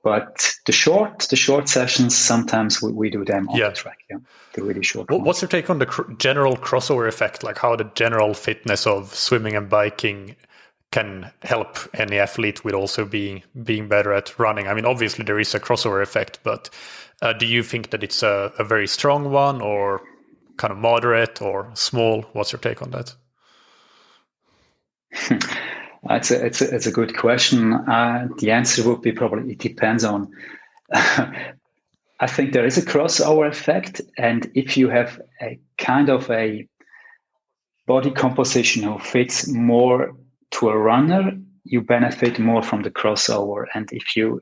But the short sessions, sometimes we do them on the track. Yeah, the really short ones. What's your take on the general crossover effect? Like how the general fitness of swimming and biking can help any athlete with also being better at running? I mean, obviously there is a crossover effect, but do you think that it's a very strong one, or kind of moderate or small? What's your take on that? It's a good question. The answer would be probably it depends on. I think there is a crossover effect, and if you have a kind of a body composition who fits more to a runner, you benefit more from the crossover. And if you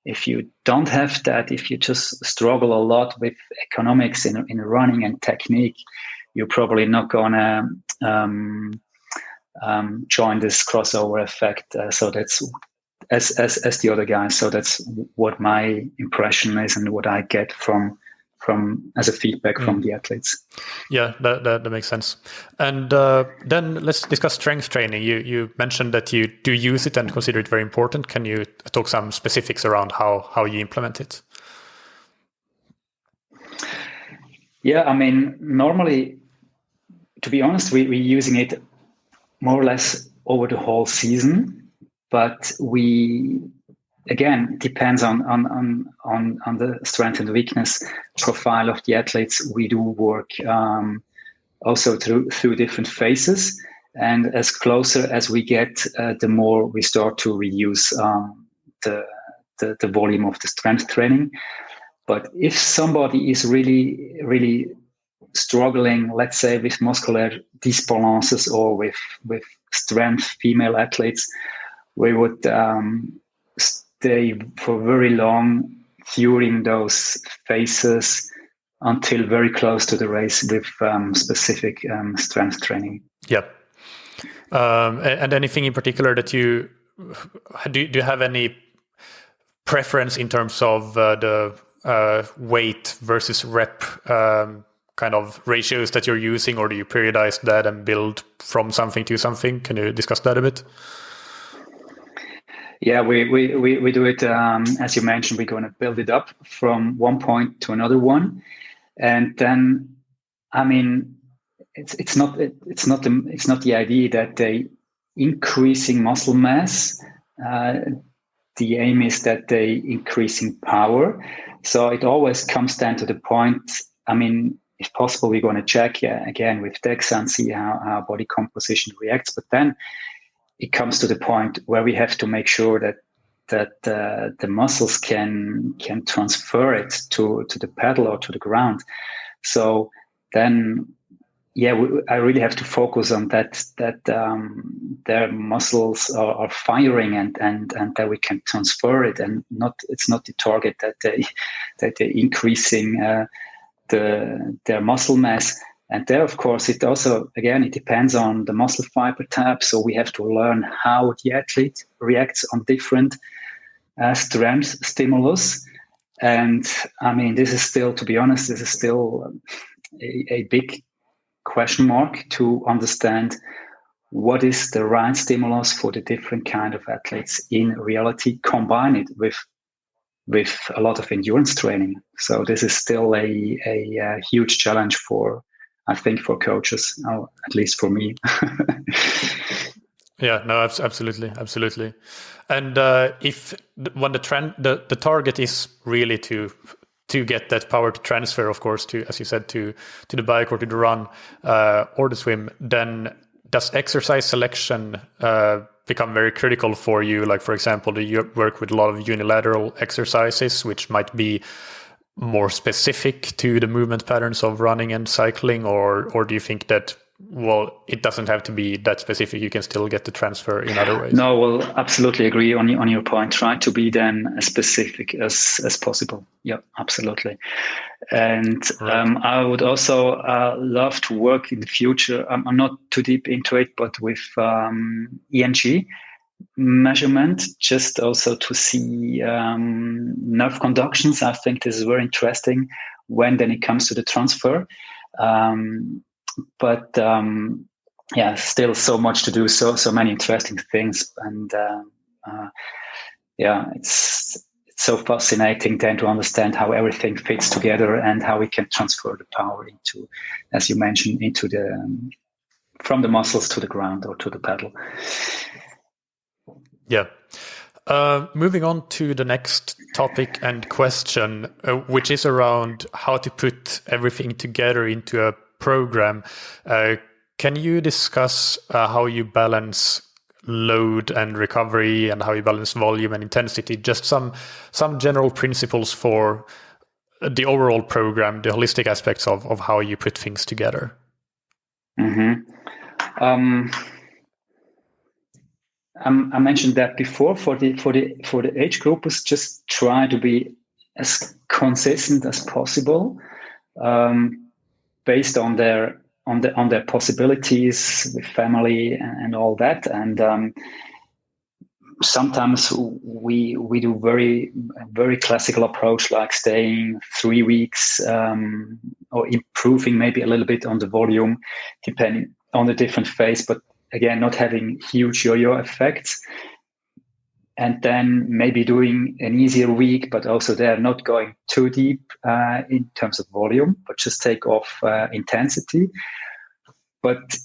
if you don't have that, if you just struggle a lot with economics in running and technique, you're probably not gonna join this crossover effect. So that's as the other guys. So that's what my impression is and what I get from as a feedback from the athletes. Yeah, that makes sense. And then let's discuss strength training. You mentioned that you do use it and consider it very important. Can you talk some specifics around how you implement it? Yeah, I mean, normally, to be honest, we're using it more or less over the whole season, but again, depends on the strength and weakness profile of the athletes. We do work also through different phases, and as closer as we get, the more we start to reduce the volume of the strength training. But if somebody is really, really struggling, let's say, with muscular disbalances or with strength female athletes, we would stay for very long during those phases until very close to the race with specific strength training. Yeah. And anything in particular that do you have any preference in terms of the weight versus rep kind of ratios that you're using, or do you periodize that and build from something to something? Can you discuss that a bit? Yeah, we do it as you mentioned. We're going to build it up from one point to another one, and then, I mean, it's not the idea that they increasing muscle mass. The aim is that they increasing power. So it always comes down to the point. I mean, if possible, we're going to check again with DEXA and see how body composition reacts. But then it comes to the point where we have to make sure that the muscles can transfer it to the pedal or to the ground. So then, yeah, I really have to focus on that their muscles are firing and that we can transfer it, and it's not the target that they're increasing their muscle mass. And there, of course, it also, again, it depends on the muscle fiber type. So we have to learn how the athlete reacts on different strength stimulus. And I mean, this is still, to be honest, a big question mark to understand what is the right stimulus for the different kind of athletes in reality, combine it with a lot of endurance training. So this is still a huge challenge I think for coaches, at least for me. Yeah, no, absolutely. And when the target is really to get that power to transfer, of course, to, as you said, to the bike or to the run or the swim, then does exercise selection become very critical for you? Like, for example, do you work with a lot of unilateral exercises, which might be more specific to the movement patterns of running and cycling, or do you think that, well, it doesn't have to be that specific, you can still get the transfer in other ways? No, well, absolutely agree on your point. Try to be then as specific as possible. Yeah, absolutely. And right. I would also love to work in the future. I'm not too deep into it, but with ENG measurement, just also to see nerve conductions. I think this is very interesting when then it comes to the transfer. But yeah, still so much to do, so many interesting things, and yeah, it's so fascinating then to understand how everything fits together and how we can transfer the power into, as you mentioned, into from the muscles to the ground or to the pedal. Yeah. Moving on to the next topic and question, which is around how to put everything together into a program. Can you discuss how you balance load and recovery and how you balance volume and intensity? Just some general principles for the overall program, the holistic aspects of how you put things together. Mm-hmm. I mentioned that before. For the age groupers, just try to be as consistent as possible, based on their possibilities with family and all that. And sometimes we do very classical approach, like staying 3 weeks, or improving maybe a little bit on the volume, depending on the different phase. But again, not having huge yo-yo effects. And then maybe doing an easier week, but also they're not going too deep in terms of volume, but just take off intensity. But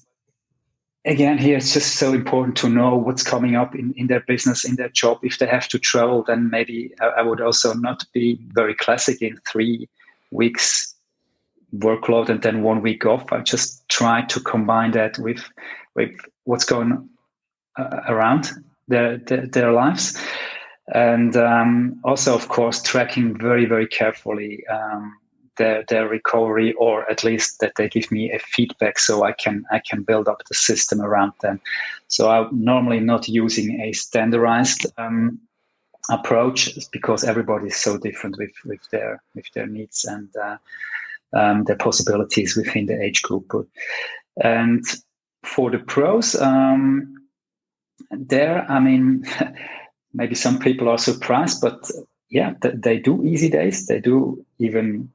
again, here it's just so important to know what's coming up in their business, in their job. If they have to travel, then maybe I would also not be very classic in 3 weeks workload and then 1 week off. I just try to combine that with what's going around their lives. And also, of course, tracking very, very carefully their recovery, or at least that they give me a feedback so I can build up the system around them. So I'm normally not using a standardized approach, because everybody is so different with their needs and their possibilities within the age group. And for the pros, maybe some people are surprised, but yeah, they do easy days. They do even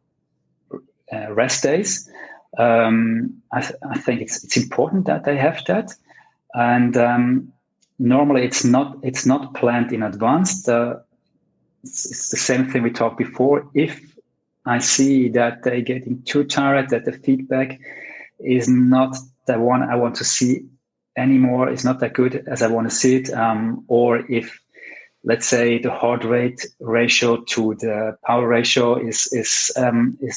rest days. I think it's important that they have that. And normally it's not planned in advance. It's the same thing we talked before. If I see that they're getting too tired, that the feedback is not the one I want to see anymore, it's not that good as I want to see it, or if, let's say, the heart rate ratio to the power ratio is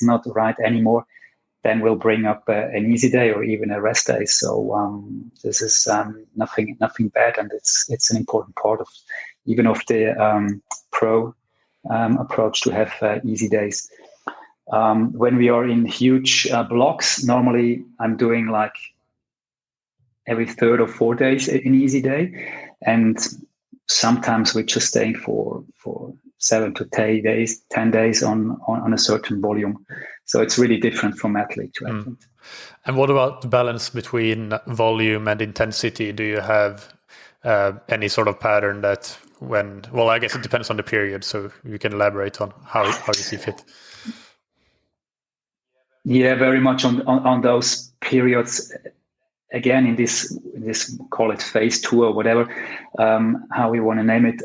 not right anymore, then we'll bring up an easy day or even a rest day. So this is nothing bad, and it's an important part of the pro approach to have easy days. When we are in huge blocks, normally I'm doing like every 3rd or 4 days an easy day, and sometimes we're just staying for 7 to 10 days on a certain volume. So it's really different from athlete to athlete. And what about the balance between volume and intensity? Do you have any sort of pattern that I guess it depends on the period, so you can elaborate on how you see fit. Yeah, very much on those periods. Again, in this call it phase 2 or whatever, how we want to name it,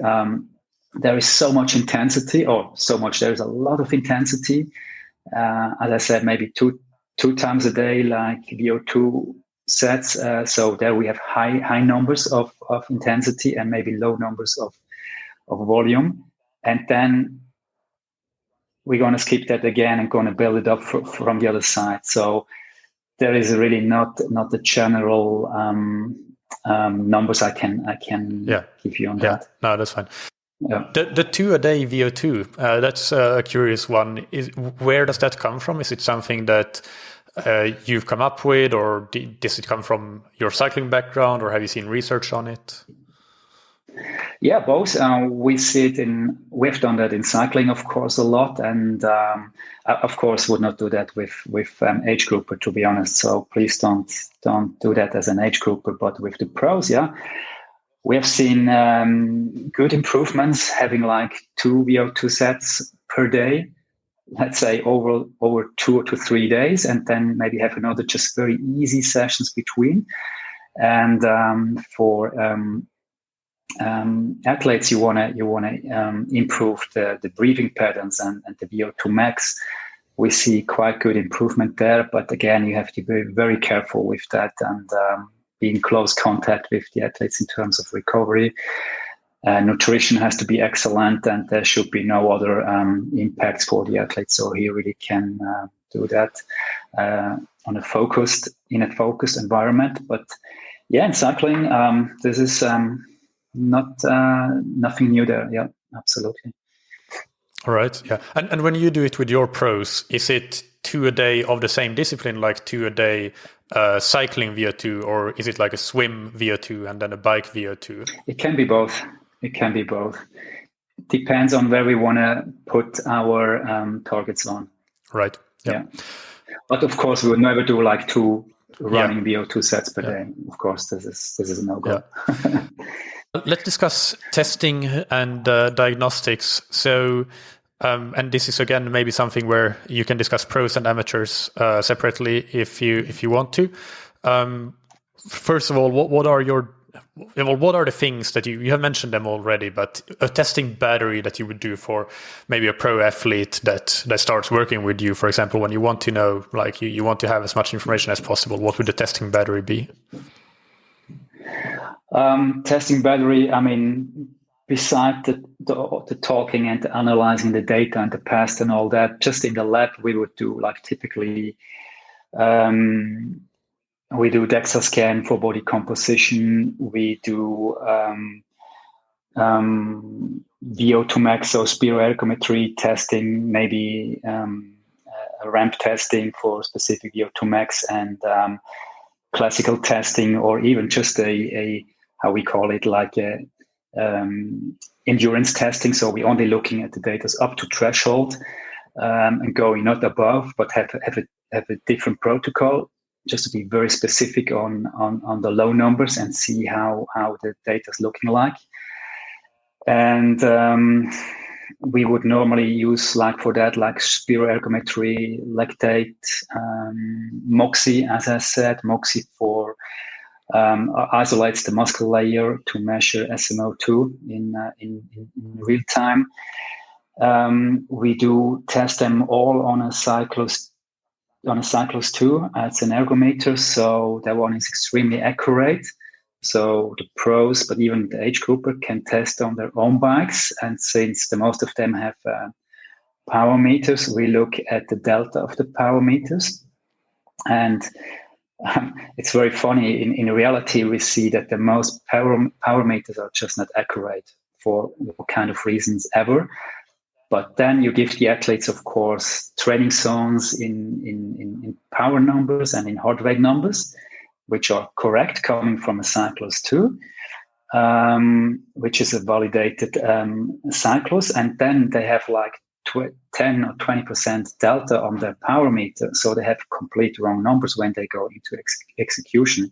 there is so much intensity, there's a lot of intensity. As I said, maybe two times a day, like VO2 sets. So there we have high numbers of intensity and maybe low numbers of volume. And then we're going to skip that again and going to build it up from the other side. So there is really not the general numbers I can give you on that. No, that's fine. Yeah. The 2 a day VO2, that's a curious one. Where does that come from? Is it something that you've come up with, or does it come from your cycling background, or have you seen research on it? Yeah, both. We've done that in cycling, of course, a lot, and of course would not do that with age grouper, to be honest. So please don't do that as an age grouper. But with the pros, yeah, we have seen good improvements, having like 2 VO2 sets per day, let's say over 2 to 3 days, and then maybe have another just very easy sessions between. And for athletes, you want to improve the breathing patterns and the VO2 max. We see quite good improvement there, but again, you have to be very careful with that and be in close contact with the athletes in terms of recovery. Nutrition has to be excellent, and there should be no other impacts for the athletes. So he really can do that in a focused environment. But yeah, in cycling, this is nothing new there. Yeah, absolutely. All right. Yeah. And when you do it with your pros, is it 2 a day of the same discipline, like 2 a day cycling VO2, or is it like a swim VO2 and then a bike VO2? It can be both. It can be both. Depends on where we want to put our targets on. Right. Yeah. But of course, we would never do like 2 running VO2 sets per day. Of course, this is a no-go. Yeah. Let's discuss testing and diagnostics. So, and this is again maybe something where you can discuss pros and amateurs separately if you want to. First of all, what are the things that you have mentioned them already, but a testing battery that you would do for maybe a pro athlete that starts working with you, for example, when you want to know, like you want to have as much information as possible, what would the testing battery be? Testing battery, I mean, beside the talking and the analyzing the data and the past and all that, just in the lab, we would do like typically, we do DEXA scan for body composition. We do VO2 max, so spiroergometry testing, maybe a ramp testing for specific VO2 max, and classical testing, or even just a how we call it, like a endurance testing. So we're only looking at the data up to threshold and going not above, but have a different protocol, just to be very specific on the low numbers and see how the data is looking like. And we would normally use for that spiroergometry, lactate, MOXIE, as I said, MOXIE for isolates the muscle layer to measure SMO2 in real time. We do test them all on a Cyclos 2. It's an ergometer, so that one is extremely accurate. So the pros, but even the age grouper, can test on their own bikes. And since the most of them have power meters, we look at the delta of the power meters. And it's very funny. In reality, we see that the most power meters are just not accurate for what kind of reasons ever. But then you give the athletes, of course, training zones in power numbers and in heart rate numbers, which are correct, coming from a Cyclos 2, which is a validated Cyclos. And then they have like 10 or 20% delta on their power meter. So they have complete wrong numbers when they go into execution.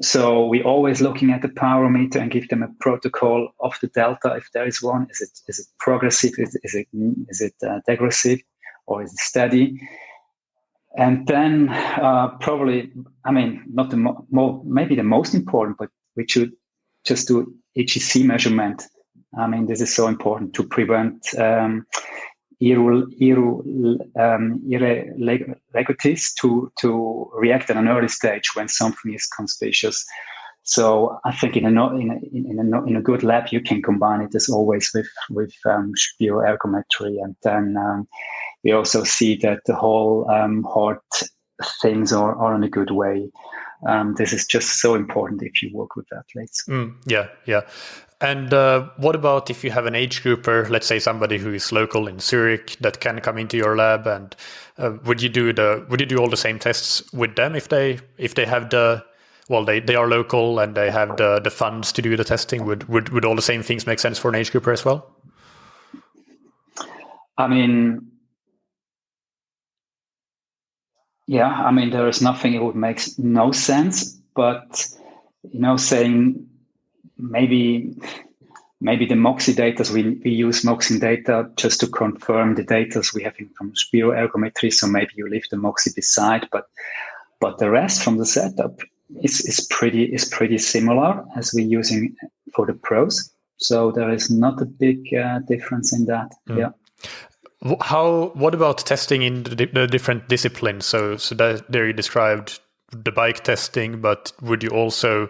So we're always looking at the power meter and give them a protocol of the delta, if there is one. Is it progressive? Is it degressive, or is it steady? And then probably, I mean, not maybe the most important, but we should just do Hcc measurement. I mean, this is so important to prevent irregularities to react at an early stage when something is conspicuous. So I think in a good lab you can combine it as always with spiroergometry, and then we also see that the whole heart things are in a good way. This is just so important if you work with athletes. Yeah. And what about if you have an age grouper, let's say somebody who is local in Zurich that can come into your lab, and would you do all the same tests with them if they have they are local and they have the funds to do the testing? Would all the same things make sense for an age grouper as well? I mean, yeah, I mean, there is nothing it would make no sense, but saying maybe the MOXIE data, we use MOXIE data just to confirm the data we have from spiroergometry. So maybe you leave the MOXIE beside, but the rest from the setup is pretty similar as we're using for the pros. So there is not a big difference in that. Yeah. What about testing in the different disciplines? So that there you described the bike testing, but would you also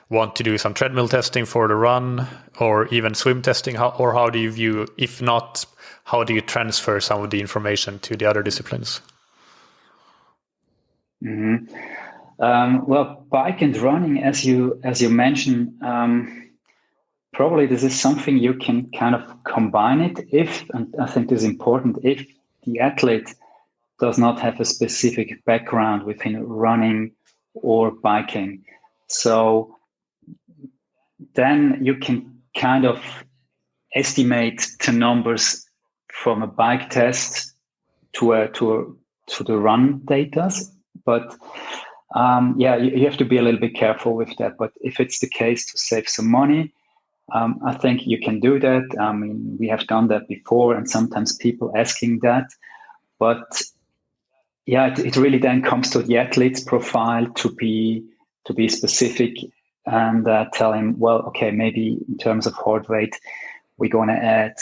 want to do some treadmill testing for the run, or even swim testing? How do you view, if not, how do you transfer some of the information to the other disciplines? Mm-hmm. Well, bike and running, as you mentioned, probably this is something you can kind of combine it if, and I think this is important, if the athlete does not have a specific background within running or biking. So then you can kind of estimate the numbers from a bike test to the run data. But you have to be a little bit careful with that. But if it's the case to save some money, I think you can do that. I mean, we have done that before, and sometimes people asking that. But yeah, it really then comes to the athlete's profile to be specific and tell him, well, okay, maybe in terms of heart rate, we're going to add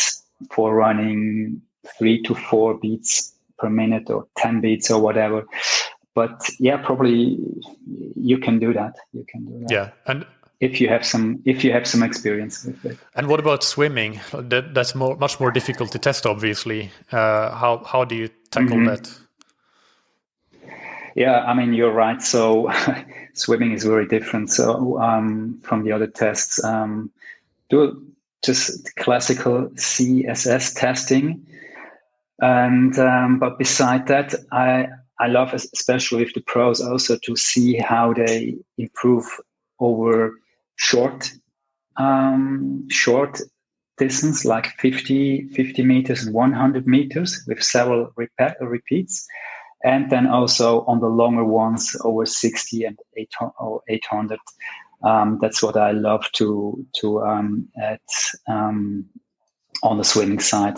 for running 3 to 4 beats per minute or 10 beats or whatever. But yeah, probably you can do that. Yeah, and if you have some experience with it. And what about swimming? That's much more difficult to test, obviously. How do you tackle that? Yeah, I mean, you're right. So swimming is very different. So from the other tests, do just classical CSS testing. And but beside that, I love, especially with the pros, also to see how they improve over short distance, like 50 meters and 100 meters with several repeats. And then also on the longer ones over 60 and 800. That's what I love to add on the swimming side,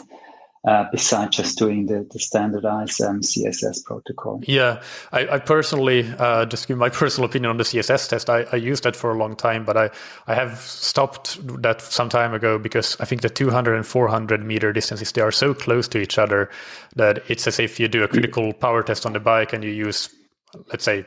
besides just doing the standardized CSS protocol. Yeah, I personally, just give my personal opinion on the CSS test. I used that for a long time, but I have stopped that some time ago because I think the 200 and 400 meter distances, they are so close to each other that it's as if you do a critical power test on the bike and you use, let's say,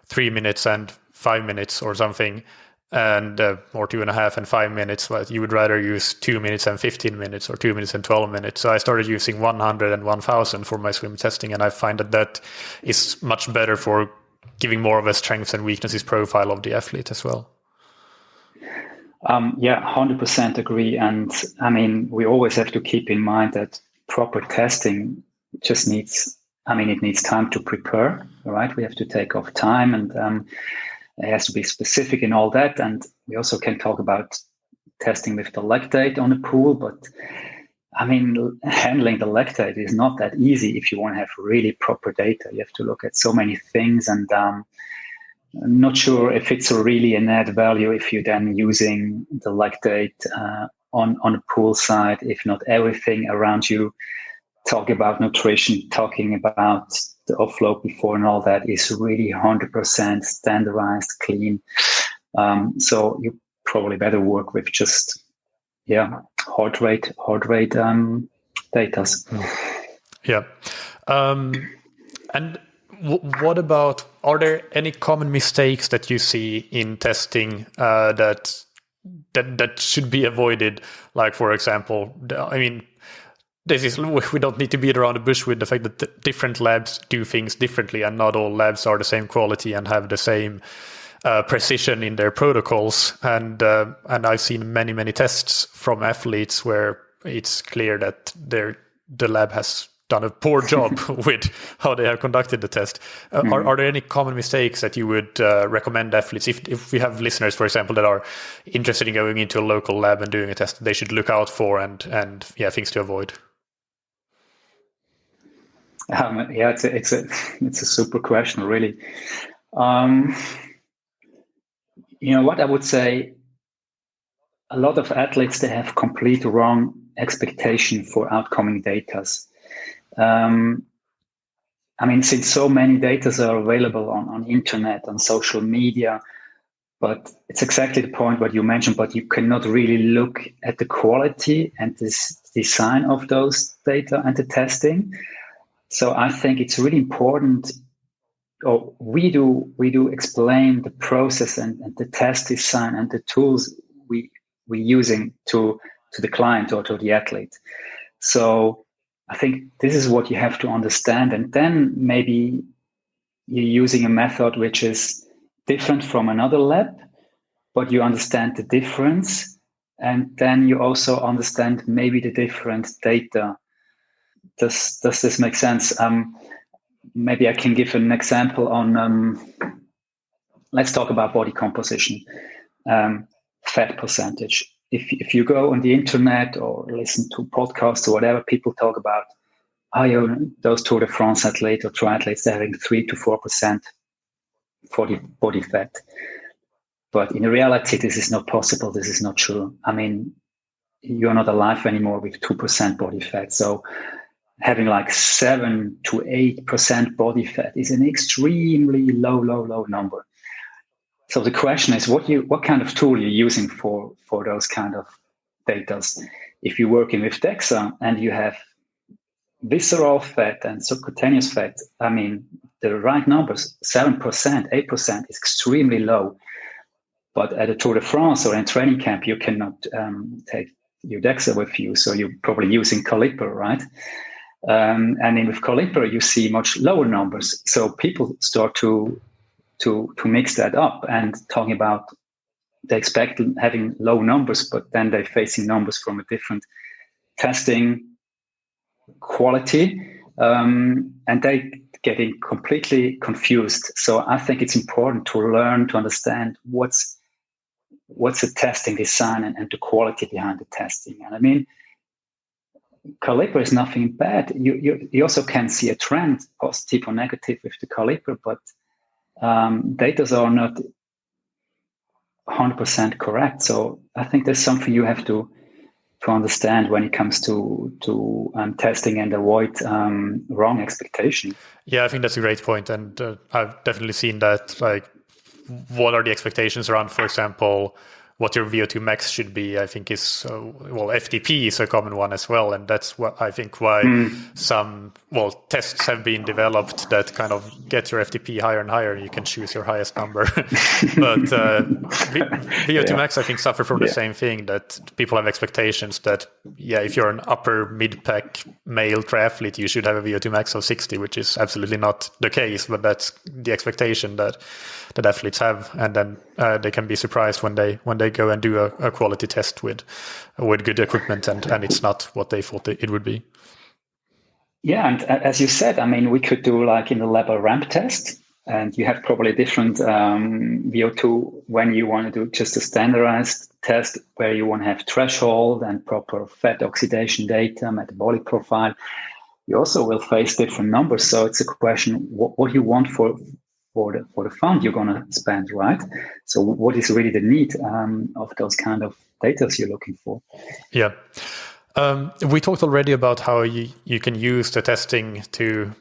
3 minutes and 5 minutes or something, and or 2.5 and 5 minutes, but you would rather use 2 minutes and 15 minutes or 2 minutes and 12 minutes. So I started using 100 and 1000 for my swim testing, and I find that is much better for giving more of a strengths and weaknesses profile of the athlete as well. 100% agree. And I mean, we always have to keep in mind that proper testing just needs time to prepare, right? We have to take off time, and it has to be specific in all that. And we also can talk about testing with the lactate on the pool. But I mean, handling the lactate is not that easy if you want to have really proper data. You have to look at so many things. And I'm not sure if it's really an add value if you're then using the lactate on the pool side, if not everything around you. Talk about nutrition, talking about the offload before and all that is really 100% standardized, clean. So you probably better work with just, heart rate data. Yeah. And what about, are there any common mistakes that you see in testing that should be avoided? Like, for example, I mean, we don't need to beat around the bush with the fact that the different labs do things differently, and not all labs are the same quality and have the same precision in their protocols. And I've seen many tests from athletes where it's clear that the lab has done a poor job with how they have conducted the test. Are there any common mistakes that you would recommend athletes, if we have listeners, for example, that are interested in going into a local lab and doing a test, they should look out for and things to avoid? It's a super question, really. You know what I would say? A lot of athletes, they have complete wrong expectation for outcoming data. I mean, since so many data are available on internet, on social media, but it's exactly the point what you mentioned, but you cannot really look at the quality and this design of those data and the testing. So I think it's really important, or we do explain the process and the test design and the tools we're using to the client or to the athlete. So I think this is what you have to understand. And then maybe you're using a method which is different from another lab, but you understand the difference. And then you also understand maybe the different data. Does this make sense? maybe I can give an example on, let's talk about body composition, fat percentage. If you go on the internet or listen to podcasts or whatever, people talk about, those Tour de France athletes or triathletes, they're having 3 to 4% body fat. But in reality, this is not possible. This is not true. I mean, you're not alive anymore with 2% body fat. So having like 7 to 8% body fat is an extremely low number. So the question is, what kind of tool you're using for those kind of data? If you're working with DEXA and you have visceral fat and subcutaneous fat, I mean, the right numbers, 7%, 8% is extremely low. But at a Tour de France or in training camp, you cannot take your DEXA with you. So you're probably using caliper, right? And then with caliper, you see much lower numbers. So people start to mix that up and talking about they expect having low numbers, but then they're facing numbers from a different testing quality, and they getting completely confused. So I think it's important to learn to understand what's the testing design and the quality behind the testing. And I mean, caliper is nothing bad. You also can see a trend, positive or negative, with the caliper, but data are not 100% correct. So I think there's something you have to understand when it comes to testing and avoid wrong expectation. Yeah, I think that's a great point, and I've definitely seen that. Like, what are the expectations around, for example, what your VO2 max should be? I think is FTP is a common one as well, and that's what I think why some tests have been developed that kind of get your FTP higher and higher. You can choose your highest number, but VO2 max I think suffer from the same thing, that people have expectations that if you're an upper mid-pack male triathlete, you should have a VO2 max of 60, which is absolutely not the case, but that's the expectation that athletes have, and then they can be surprised when they go and do a quality test with good equipment, and it's not what they thought it would be. Yeah, and as you said, I mean, we could do like in the lab a ramp test, and you have probably different VO2 when you want to do just a standardized test where you want to have threshold and proper fat oxidation data, metabolic profile. You also will face different numbers, so it's a question what you want for the fund you're going to spend, right? So what is really the need of those kind of data you're looking for? Yeah. We talked already about how you can use the testing to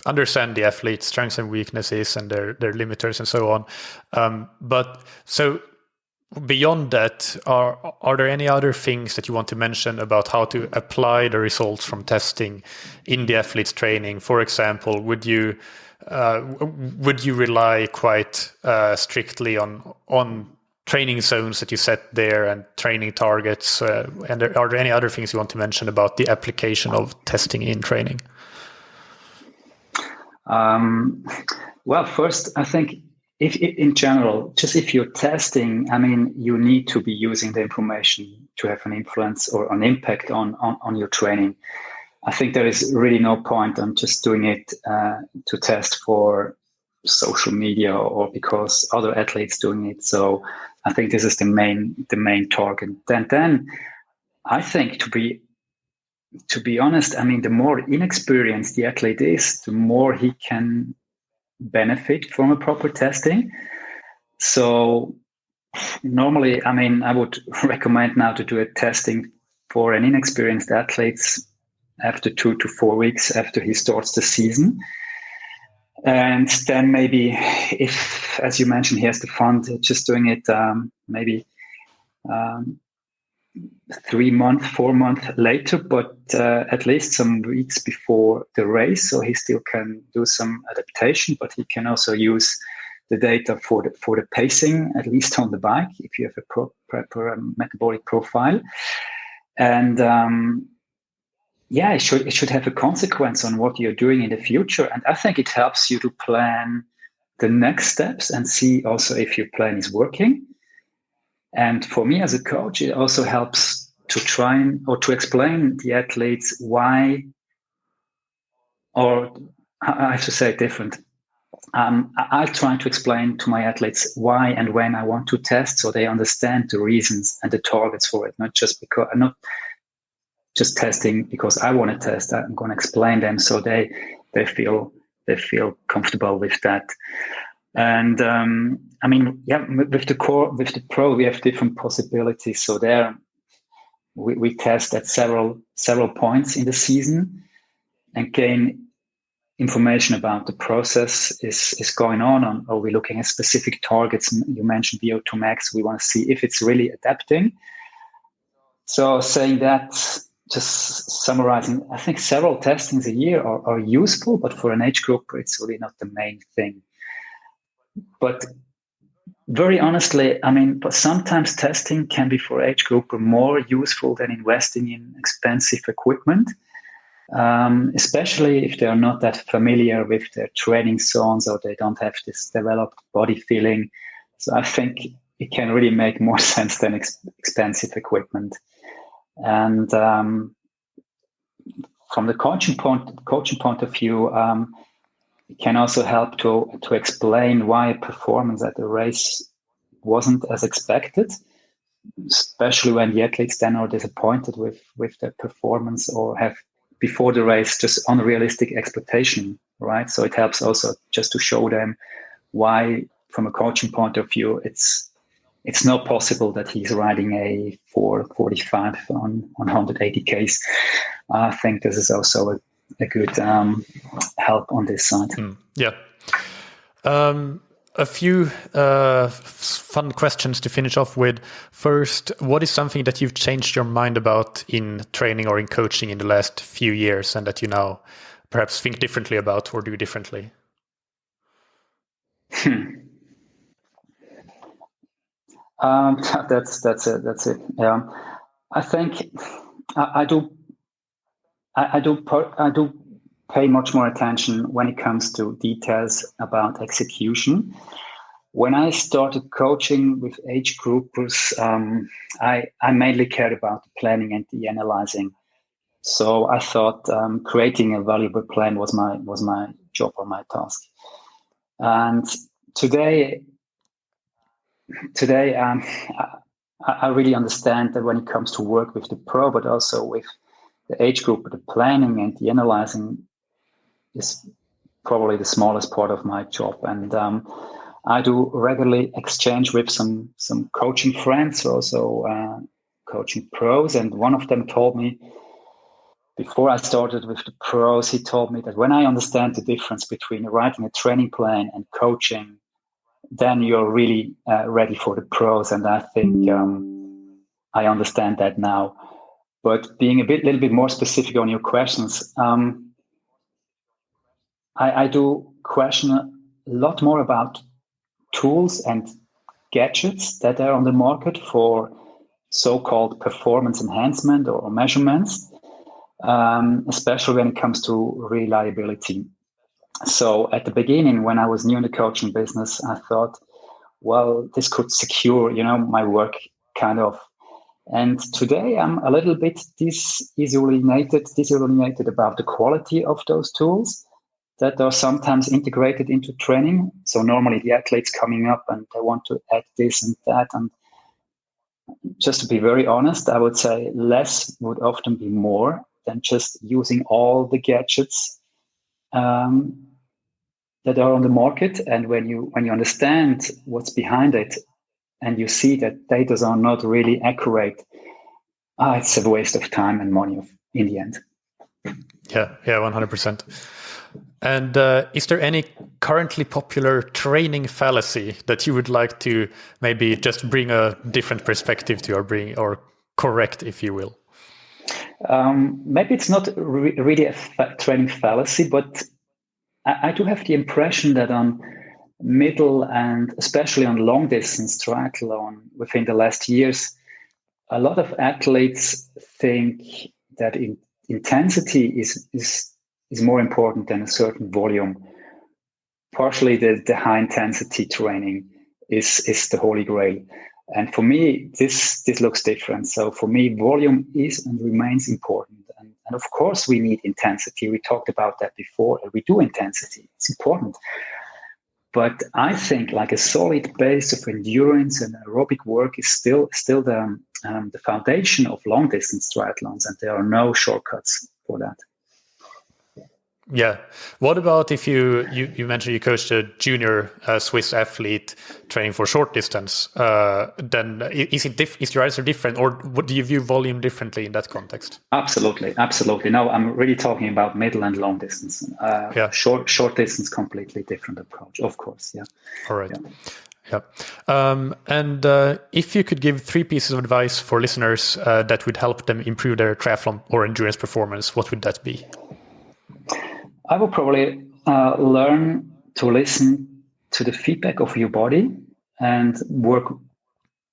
understand the athlete's strengths and weaknesses and their limiters and so on. But so beyond that, are there any other things that you want to mention about how to apply the results from testing in the athlete's training? For example, would you rely quite strictly on training zones that you set there and training targets? And are there any other things you want to mention about the application of testing in training? Well, first, I think if in general, just if you're testing, I mean, you need to be using the information to have an influence or an impact on your training. I think there is really no point on just doing it to test for social media or because other athletes doing it. So I think this is the main target. Then I think to be honest, I mean, the more inexperienced the athlete is, the more he can benefit from a proper testing. So normally, I mean, I would recommend now to do a testing for an inexperienced athlete after 2 to 4 weeks after he starts the season. And then maybe if, as you mentioned, he has the fund, just doing it maybe 3 months, 4 months later, but at least some weeks before the race. So he still can do some adaptation, but he can also use the data for the pacing, at least on the bike, if you have a proper metabolic profile. And it should have a consequence on what you're doing in the future. And I think it helps you to plan the next steps and see also if your plan is working. And for me as a coach, it also helps to try or to explain the athletes why, or I have to say it different. I try to explain to my athletes why and when I want to test, so they understand the reasons and the targets for it. Not just testing because I want to test. I'm going to explain them so they feel comfortable with that. And with the pro, we have different possibilities. So there, we test at several points in the season and gain information about the process is going on. Are we looking at specific targets? You mentioned VO2 max. We want to see if it's really adapting. So saying that, just summarizing, I think several testings a year are useful, but for an age group, it's really not the main thing. But very honestly, but sometimes testing can be for age group more useful than investing in expensive equipment. Especially if they are not that familiar with their training zones or they don't have this developed body feeling. So I think it can really make more sense than expensive equipment. And from the coaching point of view, it can also help to explain why performance at the race wasn't as expected, especially when the athletes then are disappointed with their performance or have before the race just unrealistic expectation, right? So it helps also just to show them why, from a coaching point of view, it's not possible that he's riding a 4:45 on 180 Ks. I think this is also a good help on this side. Yeah. A few fun questions to finish off with. First, what is something that you've changed your mind about in training or in coaching in the last few years and that you now perhaps think differently about or do differently? That's it. Yeah, I think I do pay much more attention when it comes to details about execution. When I started coaching with age groupers, I mainly cared about the planning and the analyzing. So I thought creating a valuable plan was my job or my task. And today, I really understand that when it comes to work with the pro, but also with the age group, the planning and the analyzing is probably the smallest part of my job. And I do regularly exchange with some coaching friends, also coaching pros. And one of them told me, before I started with the pros, he told me that when I understand the difference between writing a training plan and coaching, then you're really ready for the pros. And I think I understand that now. But being a little bit more specific on your questions, I do question a lot more about tools and gadgets that are on the market for so-called performance enhancement or measurements, especially when it comes to reliability. So at the beginning, when I was new in the coaching business, I thought, well, this could secure, my work kind of. And today I'm a little bit disillusionated about the quality of those tools that are sometimes integrated into training. So normally the athletes coming up and they want to add this and that. And just to be very honest, I would say less would often be more than just using all the gadgets that are on the market. And when you understand what's behind it and you see that data are not really accurate, it's a waste of time and money in the end. Yeah, 100%. And is there any currently popular training fallacy that you would like to maybe just bring a different perspective to or correct, if you will? Maybe it's not really a training fallacy, but I do have the impression that on middle and especially on long distance triathlon within the last years, a lot of athletes think that intensity is more important than a certain volume. Partially the high intensity training is the holy grail. And for me, this looks different. So for me, volume is and remains important. And of course, we need intensity. We talked about that before. We do intensity. It's important. But I think like a solid base of endurance and aerobic work is still the foundation of long distance triathlons, and there are no shortcuts for that. Yeah. What about if you mentioned you coached a junior Swiss athlete training for short distance? Then is your answer different, or do you view volume differently in that context? Absolutely. No, I'm really talking about middle and long distance. Short distance, completely different approach, of course. Yeah. All right. Yeah. And if you could give 3 pieces of advice for listeners that would help them improve their triathlon or endurance performance, what would that be? I will probably learn to listen to the feedback of your body and work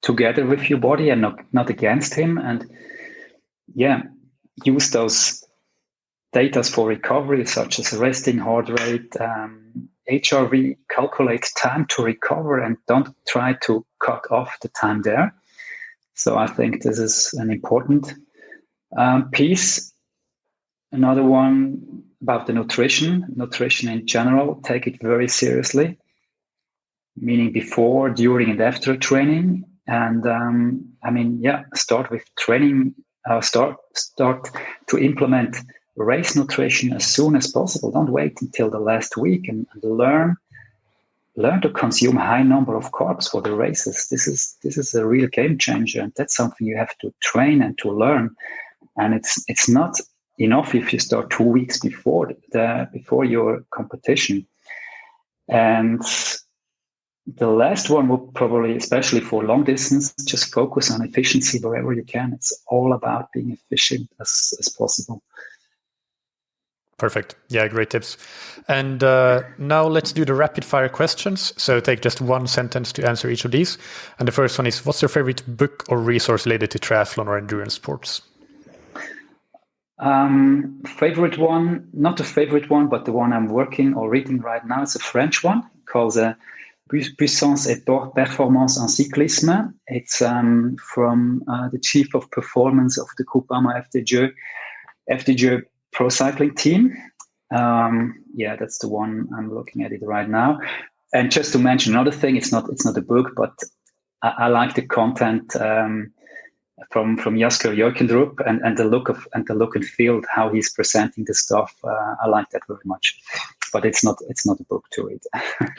together with your body and not against him. And use those data for recovery, such as resting heart rate, HRV, calculate time to recover, and don't try to cut off the time there. So I think this is an important piece. Another one about the nutrition in general, take it very seriously, meaning before, during, and after training. And start with training, start to implement race nutrition as soon as possible. Don't wait until the last week, and learn to consume high number of carbs for the races. This is a real game changer, and that's something you have to train and to learn. And it's not enough if you start 2 weeks before your competition. And the last one will probably, especially for long distance, just focus on efficiency wherever you can. It's all about being efficient as possible. Perfect. Yeah, great tips. And now let's do the rapid fire questions. So take just one sentence to answer each of these. And the first one is, what's your favorite book or resource related to triathlon or endurance sports? Favorite one, not a favorite one, but the one I'm working or reading right now. It's a French one called Puissance et Performance en Cyclisme. It's from the chief of performance of the Groupama FDJ Pro Cycling team. That's the one I'm looking at it right now. And just to mention another thing, it's not a book, but I like the content from Jasker Jokendrup and the look and feel how he's presenting the stuff. I like that very much, but it's not a book to read.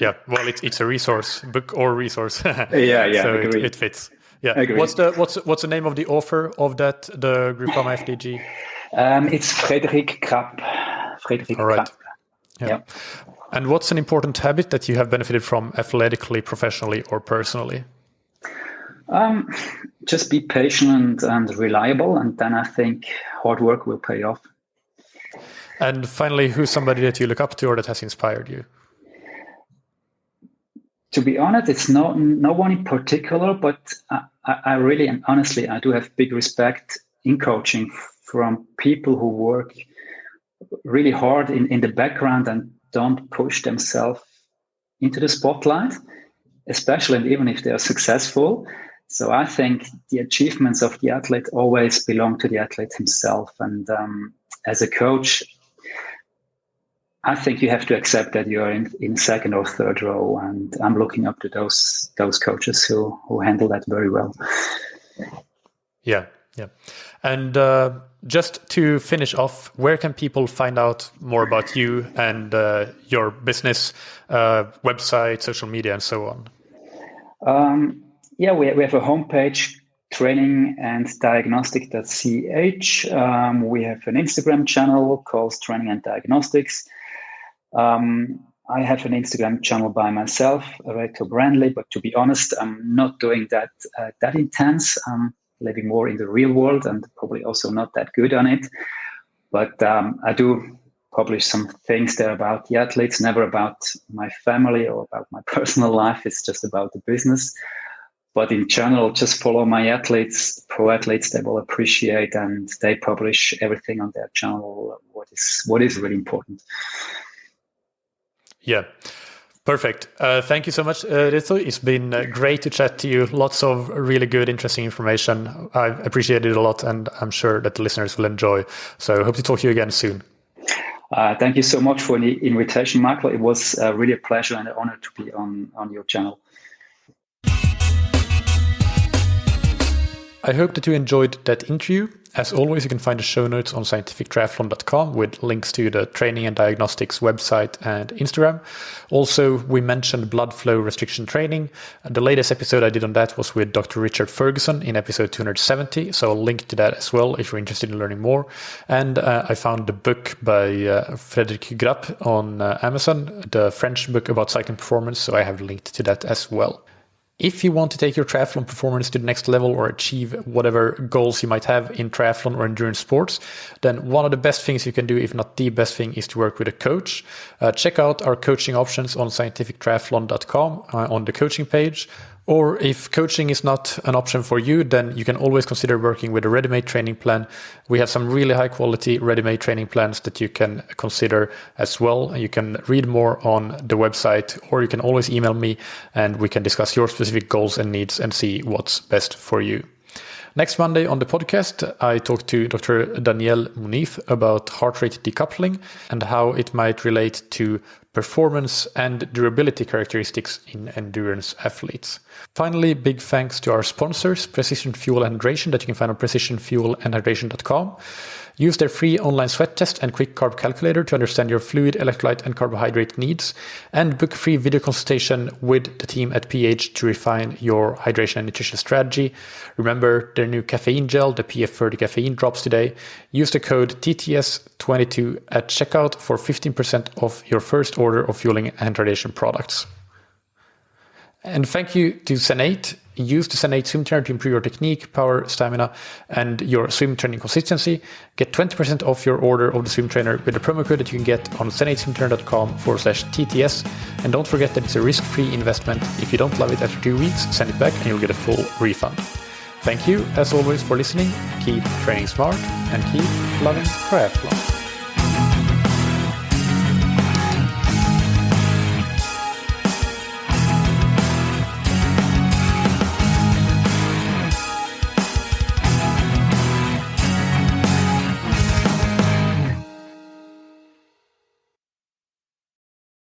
Yeah, well, it's a resource, book or resource. So it fits. Yeah. Agreed. What's the name of the author of that? The Groupama FDG. It's Frédéric Krapp. All right. Krapp. Yeah. And what's an important habit that you have benefited from athletically, professionally, or personally? Just be patient and reliable, and then I think hard work will pay off. And finally, who's somebody that you look up to or that has inspired you? To be honest, it's no one in particular, but I really and honestly, I do have big respect in coaching from people who work really hard in the background and don't push themselves into the spotlight, especially and even if they are successful. So I think the achievements of the athlete always belong to the athlete himself. And as a coach, I think you have to accept that you're in second or third row. And I'm looking up to those coaches who handle that very well. Yeah. And just to finish off, where can people find out more about you and your business, website, social media, and so on? We have a homepage, traininganddiagnostic.ch. We have an Instagram channel called Training and Diagnostics. I have an Instagram channel by myself, Reto Brändli, but to be honest, I'm not doing that intense. I'm living more in the real world and probably also not that good on it. But I do publish some things there about the athletes, never about my family or about my personal life. It's just about the business. But in general, just follow my athletes, pro athletes. They will appreciate, and they publish everything on their channel. What is really important. Yeah, Perfect. Thank you so much, Reto. It's been great to chat to you. Lots of really good, interesting information. I appreciate it a lot, and I'm sure that the listeners will enjoy. So I hope to talk to you again soon. Thank you so much for the invitation, Michael. It was really a pleasure and an honor to be on your channel. I hope that you enjoyed that interview. As always, you can find the show notes on scientifictriathlon.com with links to the training and diagnostics website and Instagram. Also, we mentioned blood flow restriction training. The latest episode I did on that was with Dr. Richard Ferguson in episode 270. So I'll link to that as well if you're interested in learning more. And I found the book by Frédéric Grapp on Amazon, the French book about cycling performance. So I have linked to that as well. If you want to take your triathlon performance to the next level or achieve whatever goals you might have in triathlon or endurance sports, then one of the best things you can do, if not the best thing, is to work with a coach. Check out our coaching options on scientifictriathlon.com on the coaching page. Or if coaching is not an option for you, then you can always consider working with a ready-made training plan. We have some really high quality ready-made training plans that you can consider as well. You can read more on the website, or you can always email me and we can discuss your specific goals and needs and see what's best for you. Next Monday on the podcast, I talked to Dr. Danielle Munif about heart rate decoupling and how it might relate to performance and durability characteristics in endurance athletes. Finally, big thanks to our sponsors, Precision Fuel and Hydration, that you can find on precisionfuelandhydration.com. Use their free online sweat test and quick carb calculator to understand your fluid, electrolyte, and carbohydrate needs, and book a free video consultation with the team at PH to refine your hydration and nutrition strategy. Remember their new caffeine gel, the PF30 caffeine drops today. Use the code TTS22 at checkout for 15% off your first order of fueling and hydration products. And thank you to Zen8. Use the Zen8 swim trainer to improve your technique, power, stamina, and your swim training consistency. Get 20% off your order of the swim trainer with the promo code that you can get on zen8swimtrainer.com/TTS. And don't forget that it's a risk-free investment. If you don't love it after 2 weeks, send it back and you'll get a full refund. Thank you, as always, for listening. Keep training smart and keep loving triathlon.